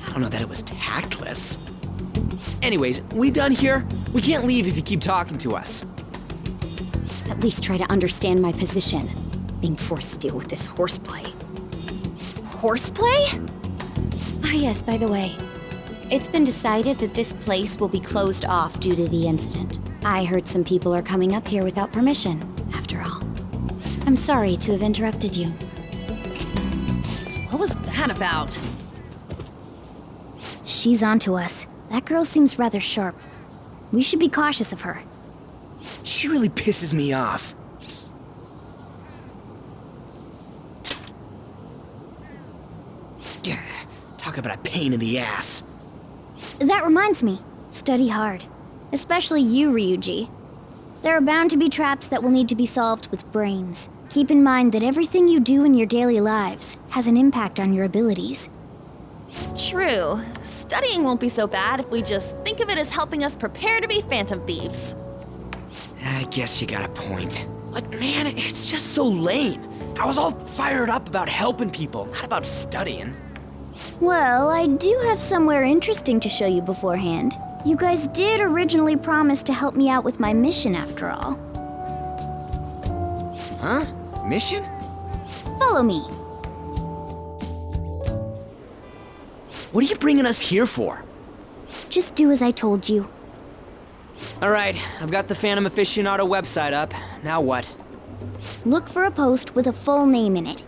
I don't know that it was tactless. Anyways, we done here? We can't leave if you keep talking to us. At least try to understand my position. Being forced to deal with this horseplay. Horseplay? Ah yes, by the way. It's been decided that this place will be closed off due to the incident. I heard some people are coming up here without permission, after all. I'm sorry to have interrupted you. What was that about? She's onto us. That girl seems rather sharp. We should be cautious of her. She really pisses me off. Yeah, talk about a pain in the ass. That reminds me. Study hard. Especially you, Ryuji. There are bound to be traps that will need to be solved with brains. Keep in mind that everything you do in your daily lives has an impact on your abilities. True. Studying won't be so bad if we just think of it as helping us prepare to be phantom thieves. I guess you got a point. But man, it's just so lame. I was all fired up about helping people, not about studying. Well, I do have somewhere interesting to show you beforehand. You guys did originally promise to help me out with my mission after all. Huh? Mission? Follow me. What are you bringing us here for? Just do as I told you. Alright, I've got the Phantom Aficionado website up. Now what? Look for a post with a full name in it.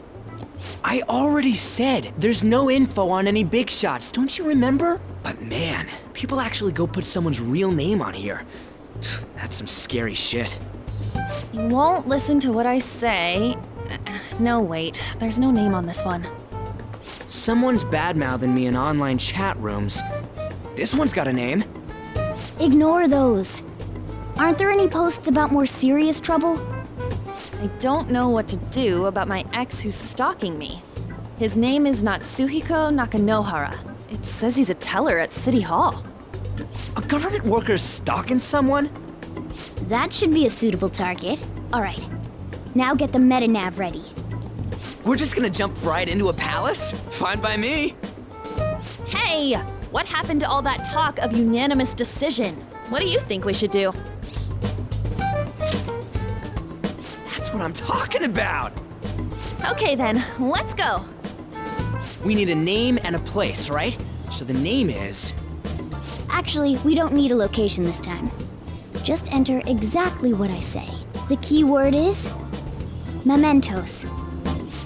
I already said there's no info on any big shots, don't you remember? But man, people actually go put someone's real name on here. That's some scary shit. You won't listen to what I say. No, wait. There's no name on this one. Someone's bad-mouthing me in online chat rooms. This one's got a name. Ignore those. Aren't there any posts about more serious trouble? I don't know what to do about my ex who's stalking me. His name is Natsuhiko Nakanohara. It says he's a teller at City Hall. A government worker's stalking someone? That should be a suitable target. Alright. Now get the meta-nav ready. We're just gonna jump right into a palace? Fine by me. Hey! What happened to all that talk of unanimous decision? What do you think we should do? That's what I'm talking about! Okay then, let's go! We need a name and a place, right? So the name is... Actually, we don't need a location this time. Just enter exactly what I say. The key word is... mementos.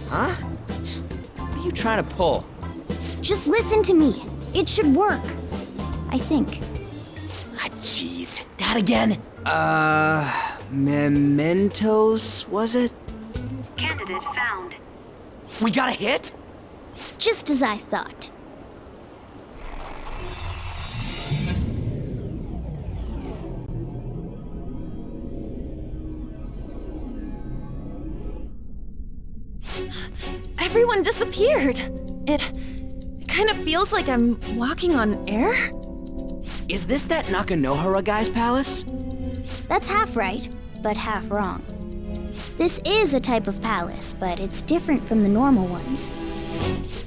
Huh? What are you trying to pull? Just listen to me. It should work. I think. Ah, jeez. That again? Mementos, was it? Candidate found. We got a hit? Just as I thought. Everyone disappeared. It kind of feels like I'm walking on air. Is this that Nakanohara guy's palace? That's half right, but half wrong. This is a type of palace, but it's different from the normal ones.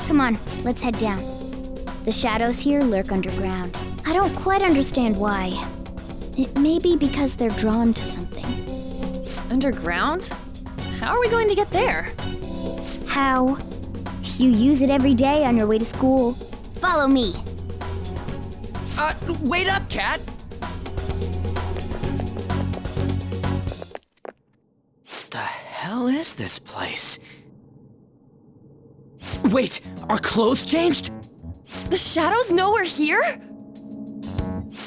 Come on, let's head down. The shadows here lurk underground. I don't quite understand why. It may be because they're drawn to something. Underground? How are we going to get there? How? You use it every day on your way to school. Follow me. Wait up, Cat! The hell is this place? Wait, our clothes changed? The shadows know we're here?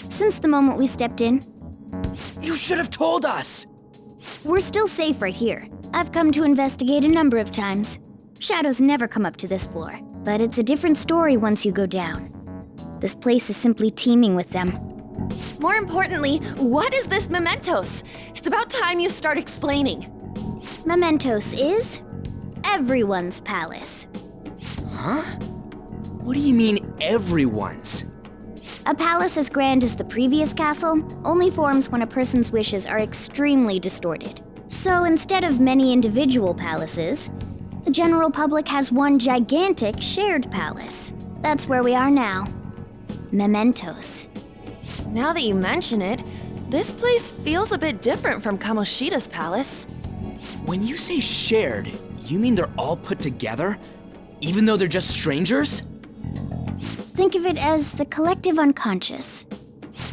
Since the moment we stepped in. You should have told us! We're still safe right here. I've come to investigate a number of times. Shadows never come up to this floor, but it's a different story once you go down. This place is simply teeming with them. More importantly, what is this mementos? It's about time you start explaining. Mementos is everyone's palace. Huh? What do you mean, everyone's? A palace as grand as the previous castle only forms when a person's wishes are extremely distorted. So instead of many individual palaces, the general public has one gigantic shared palace. That's where we are now. Mementos. Now that you mention it, this place feels a bit different from Kamoshida's palace. When you say shared, you mean they're all put together? Even though they're just strangers? Think of it as the collective unconscious.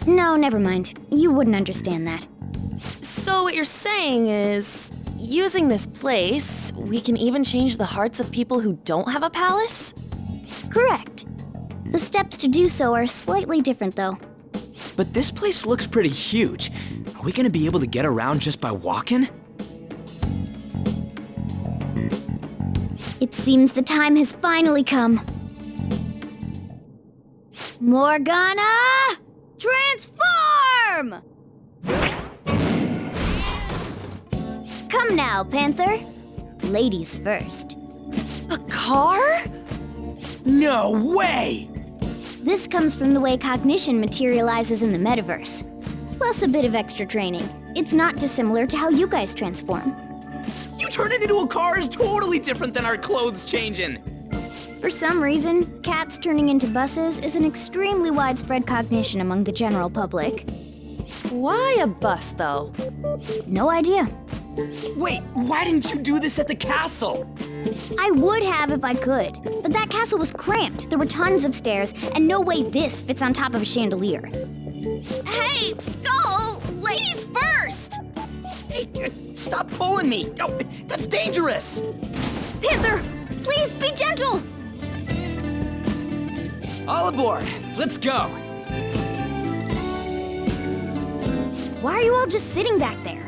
No, never mind. You wouldn't understand that. So what you're saying is, using this place, we can even change the hearts of people who don't have a palace? Correct. The steps to do so are slightly different, though. But this place looks pretty huge. Are we gonna be able to get around just by walking? It seems the time has finally come. Morgana! Transform! Come now, Panther. Ladies first. A car? No way! This comes from the way cognition materializes in the metaverse. Plus a bit of extra training. It's not dissimilar to how you guys transform. You turned it into a car is totally different than our clothes changing! For some reason, cats turning into buses is an extremely widespread cognition among the general public. Why a bus, though? No idea. Wait, why didn't you do this at the castle? I would have if I could, but that castle was cramped. There were tons of stairs, and no way this fits on top of a chandelier. Hey, Skull! Ladies first! Hey, stop pulling me! Oh, that's dangerous! Panther, please be gentle! All aboard! Let's go! Why are you all just sitting back there?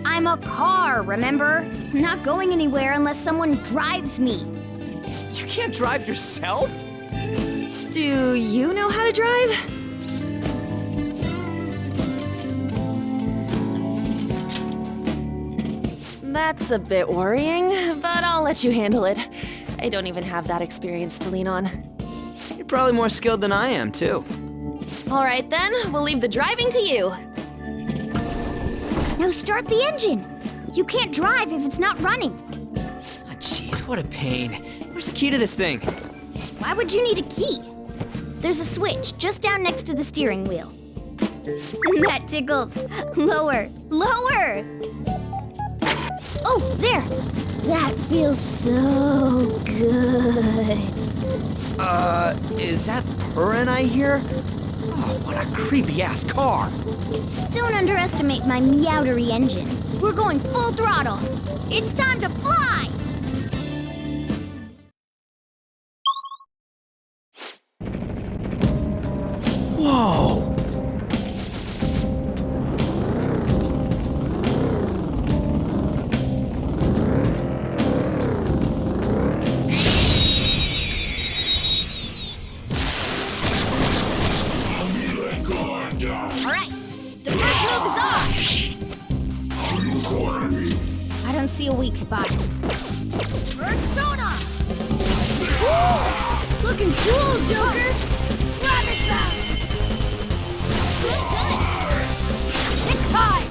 I'm a car, remember? I'm not going anywhere unless someone drives me. You can't drive yourself? Do you know how to drive? That's a bit worrying, but I'll let you handle it. I don't even have that experience to lean on. You're probably more skilled than I am, too. All right then, we'll leave the driving to you. Now start the engine. You can't drive if it's not running. Oh, jeez, what a pain. Where's the key to this thing? Why would you need a key? There's a switch just down next to the steering wheel. That tickles. Lower, lower! Oh, there! That feels so good. Is that purring I hear? Oh, what a creepy-ass car! Don't underestimate my meowdery engine. We're going full throttle. It's time to fly! Whoa! Alright, the first move is off! I don't see a weak spot. Persona! Woo! Looking cool, Joker! Rabbit back! Good time! Next time!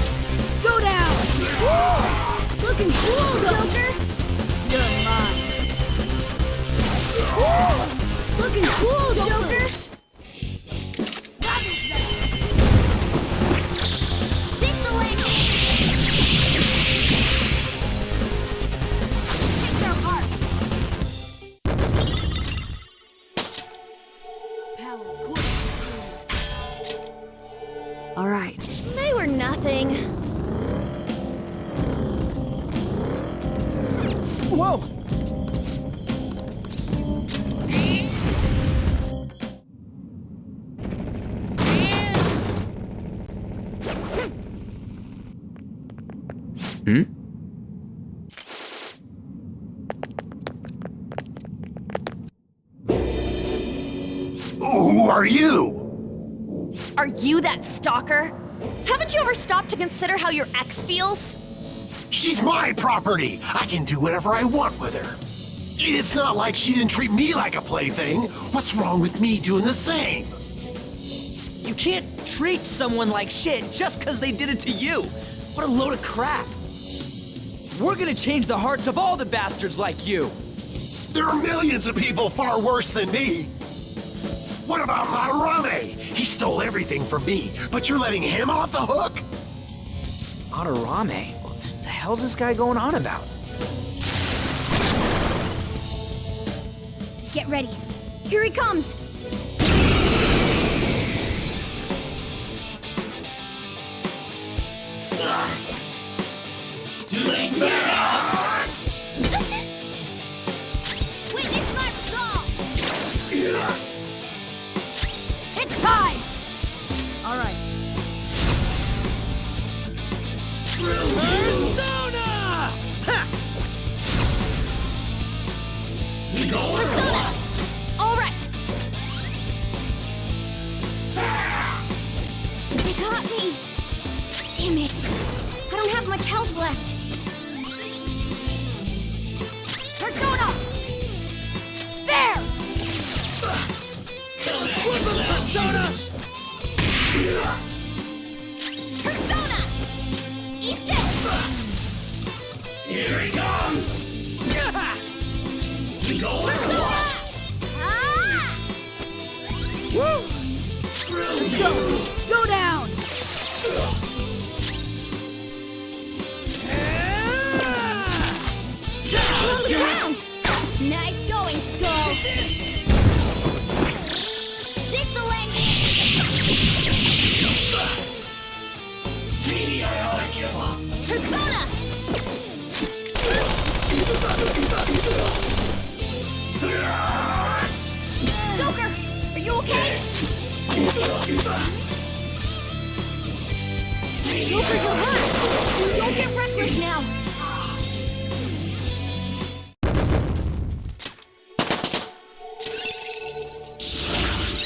Hmm? Who are you? Are you that stalker? Haven't you ever stopped to consider how your ex feels? She's my property. I can do whatever I want with her. It's not like she didn't treat me like a plaything. What's wrong with me doing the same? You can't treat someone like shit just because they did it to you. What a load of crap. We're gonna change the hearts of all the bastards like you. There are millions of people far worse than me. What about Madarame? He stole everything from me, but you're letting him off the hook? Madarame? What the hell's this guy going on about? Get ready. Here he comes. Too late to back out! Witness my resolve. It's time. All right. Persona! Ha! Persona! All right. They got me. Damn it. I don't have much health left. Persona! There! Persona! Persona! Eat this! Here he comes! We go Persona! Ah! Woo! Let's go! Go down! On the ground! Nice going, Skull! This'll end it! Persona! Joker! Are you okay? Joker, you're hurt! Don't get reckless now!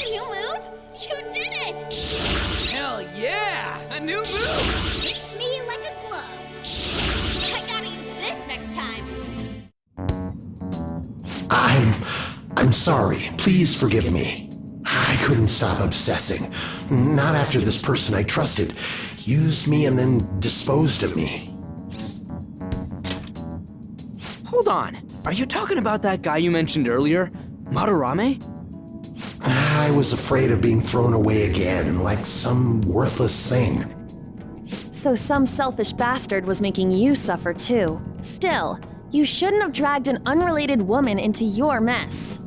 New move? You did it! Hell yeah! A new move! Fits me like a glove. I gotta use this next time. I'm sorry. Please forgive me. I couldn't stop obsessing. Not after this person I trusted used me and then disposed of me. Hold on. Are you talking about that guy you mentioned earlier? Madarame? I was afraid of being thrown away again, like some worthless thing. So some selfish bastard was making you suffer too. Still, you shouldn't have dragged an unrelated woman into your mess.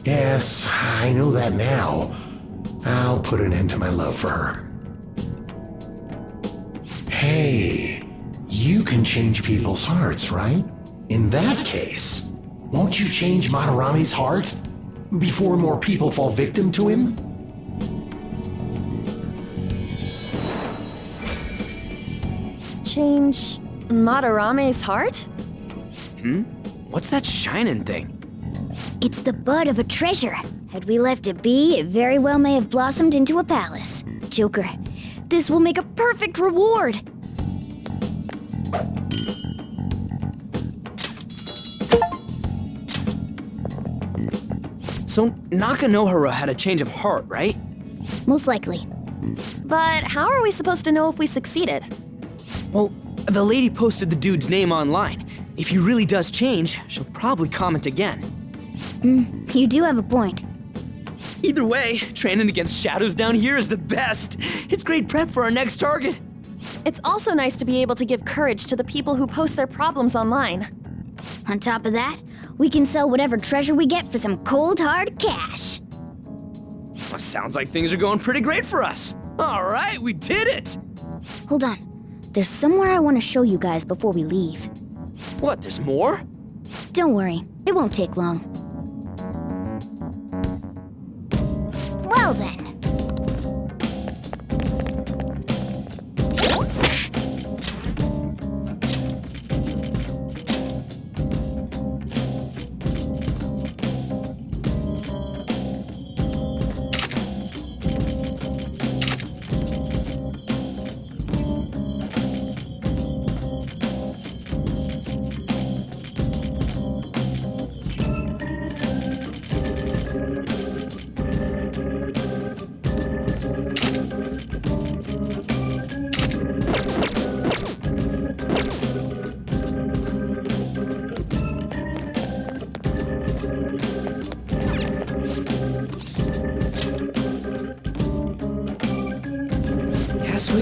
Yes, I know that now. I'll put an end to my love for her. Hey, you can change people's hearts, right? In that case, won't you change Madarame's heart? Before more people fall victim to him? Change Madarame's heart? Hmm? What's that shining thing? It's the bud of a treasure. Had we left it be, it very well may have blossomed into a palace. Joker, this will make a perfect reward. So Nakanohara had a change of heart, right? Most likely. But how are we supposed to know if we succeeded? Well, the lady posted the dude's name online. If he really does change, she'll probably comment again. You do have a point. Either way, training against shadows down here is the best. It's great prep for our next target. It's also nice to be able to give courage to the people who post their problems online. On top of that, we can sell whatever treasure we get for some cold hard cash. Well, sounds like things are going pretty great for us. All right, we did it! Hold on. There's somewhere I want to show you guys before we leave. What, there's more? Don't worry, it won't take long. Well then.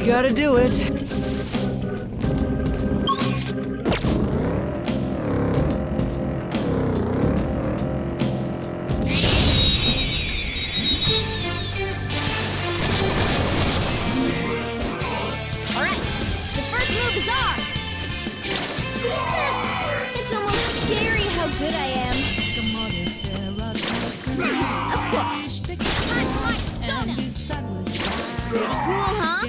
gotta do it. Alright, the first move is ours! It's almost scary how good I am. Of course. Pretty cool, huh?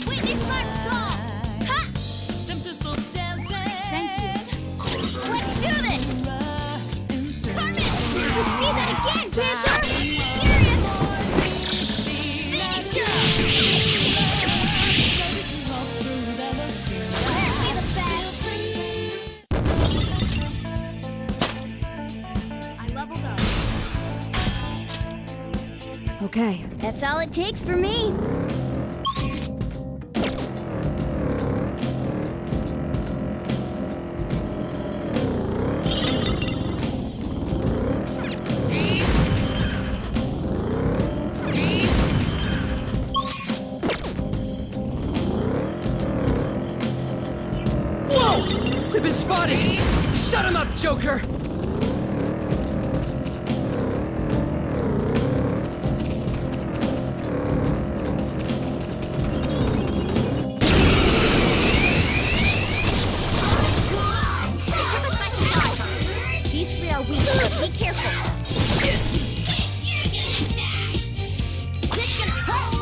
Witness my resolve! Ha! Thank you. Let's do this! Carmen! See that again, Panther! Furious! Finish him! Be the best! I leveled up. Okay. That's all it takes for me. Whoa! We've been spotted! Shut him up, Joker! These three are weak. Be careful. This gonna hurt.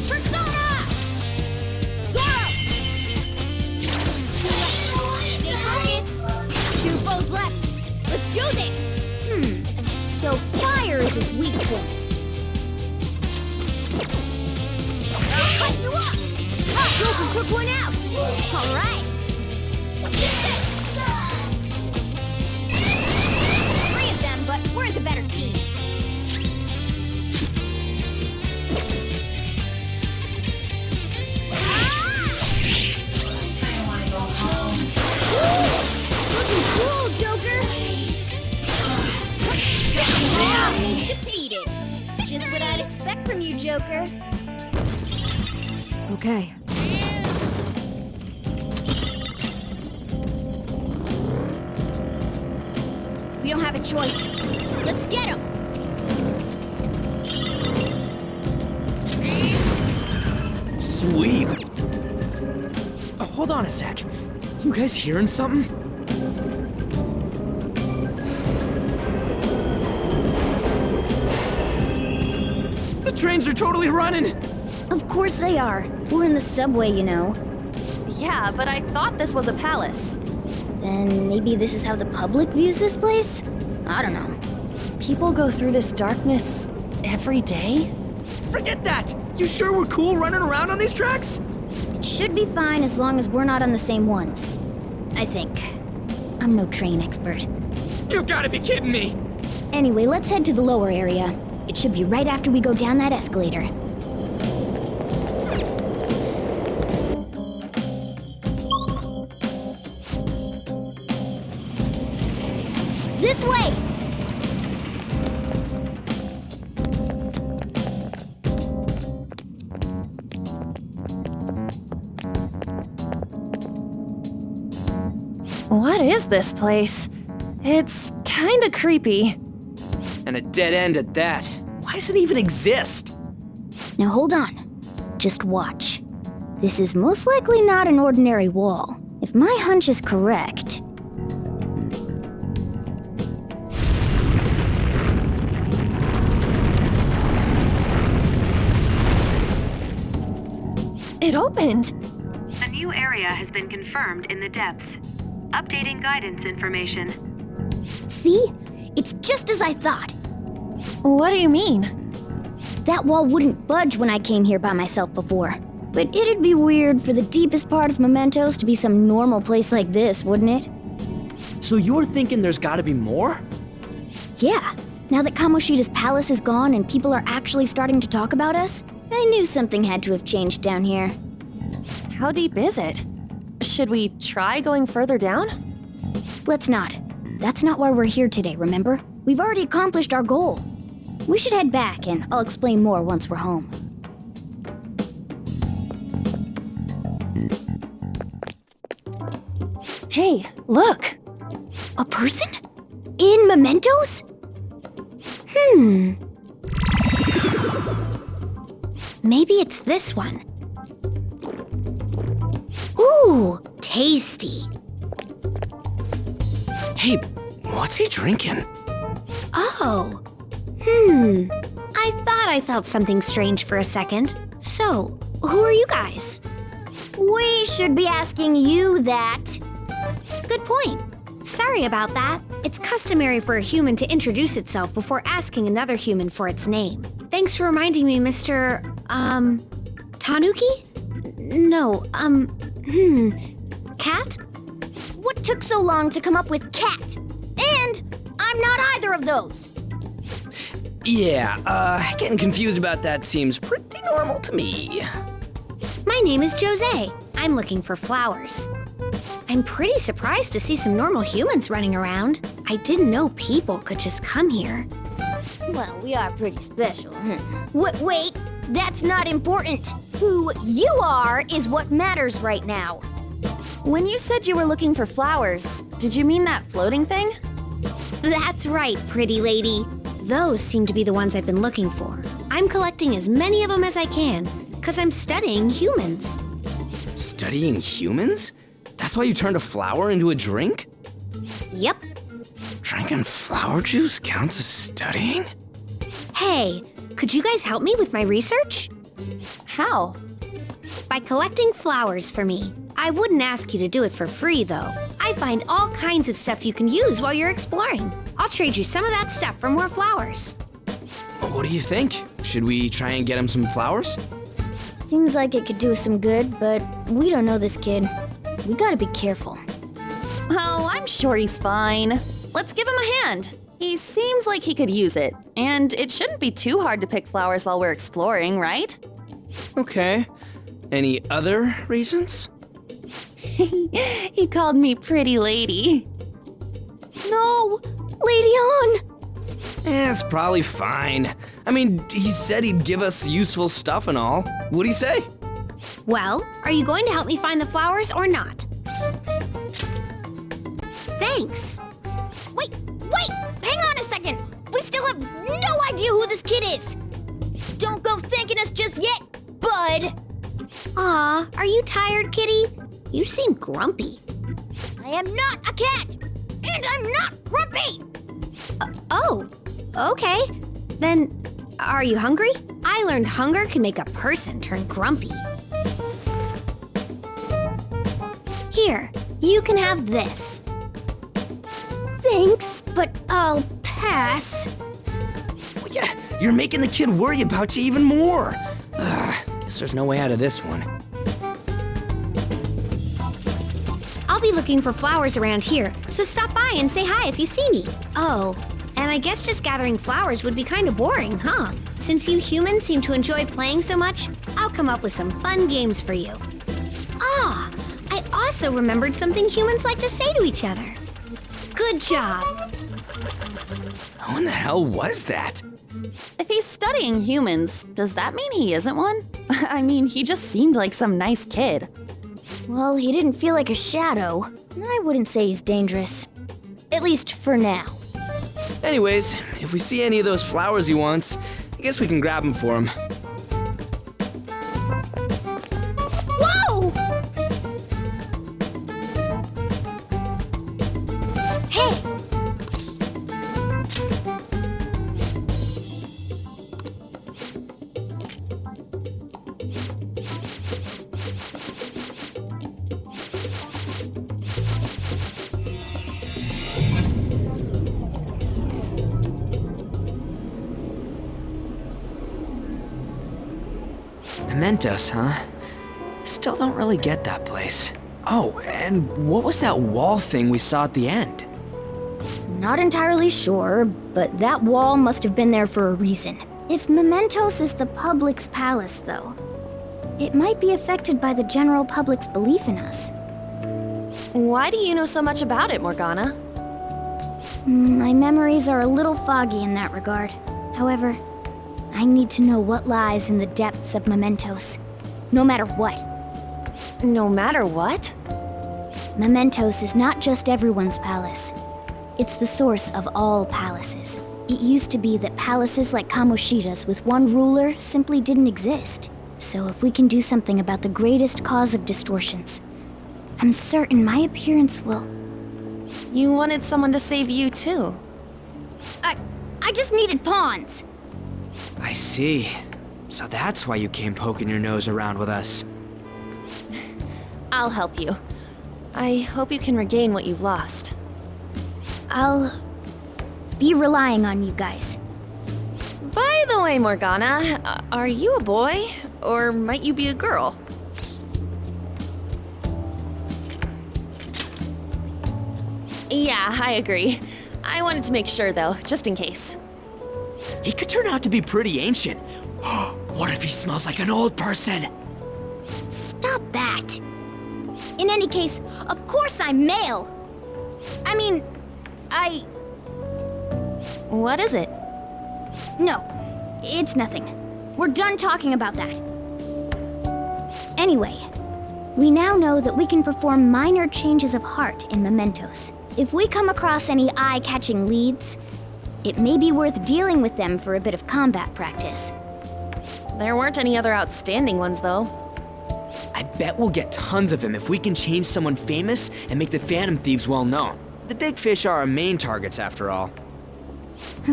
Persona! Zoro! Stay focused. 2 foes left. Let's do this. So fire is its weak point. I'll cut you up. Joker took one out. All right. 3 of them, but we're the better team. Looking cool, Joker. He's defeated. Just what I'd expect from you, Joker. Okay. We don't have a choice. Let's get him! Sweet. Hold on a sec. You guys hearing something? The trains are totally running! Of course they are. We're in the subway, you know. Yeah, but I thought this was a palace. Then maybe this is how the public views this place? I don't know. People go through this darkness every day? Forget that! You sure we're cool running around on these tracks? Should be fine as long as we're not on the same ones. I think. I'm no train expert. You gotta be kidding me! Anyway, let's head to the lower area. It should be right after we go down that escalator. This way! What is this place? It's kinda creepy. And a dead end at that. Why does it even exist? Now hold on. Just watch. This is most likely not an ordinary wall. If my hunch is correct... It opened! A new area has been confirmed in the depths. Updating guidance information. See? It's just as I thought. What do you mean? That wall wouldn't budge when I came here by myself before. But it'd be weird for the deepest part of Mementos to be some normal place like this, wouldn't it? So you're thinking there's gotta be more? Yeah. Now that Kamoshida's palace is gone and people are actually starting to talk about us, I knew something had to have changed down here. How deep is it? Should we try going further down? Let's not. That's not why we're here today, remember? We've already accomplished our goal. We should head back, and I'll explain more once we're home. Hey, look! A person? In mementos? Maybe it's this one. Ooh, tasty. Hey, what's he drinking? Oh. I thought I felt something strange for a second. So, who are you guys? We should be asking you that. Good point. Sorry about that. It's customary for a human to introduce itself before asking another human for its name. Thanks for reminding me, Mr. Tanuki? No, Cat? What took so long to come up with cat? And I'm not either of those. Yeah, getting confused about that seems pretty normal to me. My name is Jose. I'm looking for flowers. I'm pretty surprised to see some normal humans running around. I didn't know people could just come here. Well, we are pretty special. Wait, that's not important. Who you are is what matters right now. When you said you were looking for flowers, did you mean that floating thing? That's right, pretty lady. Those seem to be the ones I've been looking for. I'm collecting as many of them as I can, because I'm studying humans. Studying humans? That's why you turned a flower into a drink? Yep. Drinking flower juice counts as studying? Hey, could you guys help me with my research? How? By collecting flowers for me. I wouldn't ask you to do it for free, though. I find all kinds of stuff you can use while you're exploring. I'll trade you some of that stuff for more flowers. What do you think? Should we try and get him some flowers? Seems like it could do us some good, but we don't know this kid. We gotta be careful. Oh, I'm sure he's fine. Let's give him a hand. He seems like he could use it, and it shouldn't be too hard to pick flowers while we're exploring, right? Okay. Any other reasons? He called me pretty lady. No! Lady on! It's probably fine. I mean, he said he'd give us useful stuff and all. What'd he say? Well, are you going to help me find the flowers or not? Thanks. Wait! Hang on a second! We still have no idea who this kid is! Don't go thanking us just yet, bud! Aw, are you tired, kitty? You seem grumpy. I am not a cat! And I'm not grumpy! Oh, okay. Then, are you hungry? I learned hunger can make a person turn grumpy. Here, you can have this. Thanks, but I'll pass. Well, yeah, you're making the kid worry about you even more. Guess there's no way out of this one. I'll be looking for flowers around here, so stop by and say hi if you see me. Oh, and I guess just gathering flowers would be kind of boring, huh? Since you humans seem to enjoy playing so much, I'll come up with some fun games for you. Ah, I also remembered something humans like to say to each other. Good job. Who in the hell was that? If he's studying humans, does that mean he isn't one? I mean, he just seemed like some nice kid. Well, he didn't feel like a shadow. I wouldn't say he's dangerous. At least for now. Anyways, if we see any of those flowers he wants, I guess we can grab them for him. Whoa! Hey! Mementos, huh? Still don't really get that place. Oh, and what was that wall thing we saw at the end? Not entirely sure, but that wall must have been there for a reason. If Mementos is the public's palace, though, it might be affected by the general public's belief in us. Why do you know so much about it, Morgana? My memories are a little foggy in that regard. However, I need to know what lies in the depths of mementos. No matter what. No matter what? Mementos is not just everyone's palace. It's the source of all palaces. It used to be that palaces like Kamoshida's with one ruler simply didn't exist. So if we can do something about the greatest cause of distortions, I'm certain my appearance will... You wanted someone to save you too. I just needed pawns. I see. So that's why you came poking your nose around with us. I'll help you. I hope you can regain what you've lost. I'll be relying on you guys. By the way, Morgana, are you a boy? Or might you be a girl? Yeah, I agree. I wanted to make sure though, just in case. He could turn out to be pretty ancient. What if he smells like an old person? Stop that. In any case, of course I'm male. I mean, What is it? No, it's nothing. We're done talking about that. Anyway, we now know that we can perform minor changes of heart in mementos. If we come across any eye-catching leads, it may be worth dealing with them for a bit of combat practice. There weren't any other outstanding ones, though. I bet we'll get tons of them if we can change someone famous and make the Phantom Thieves well known. The big fish are our main targets, after all.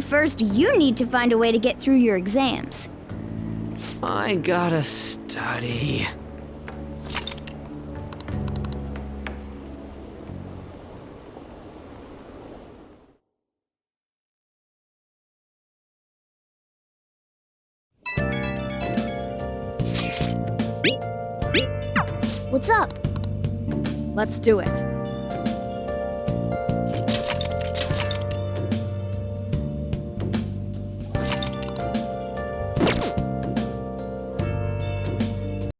First, you need to find a way to get through your exams. I gotta study. What's up? Let's do it.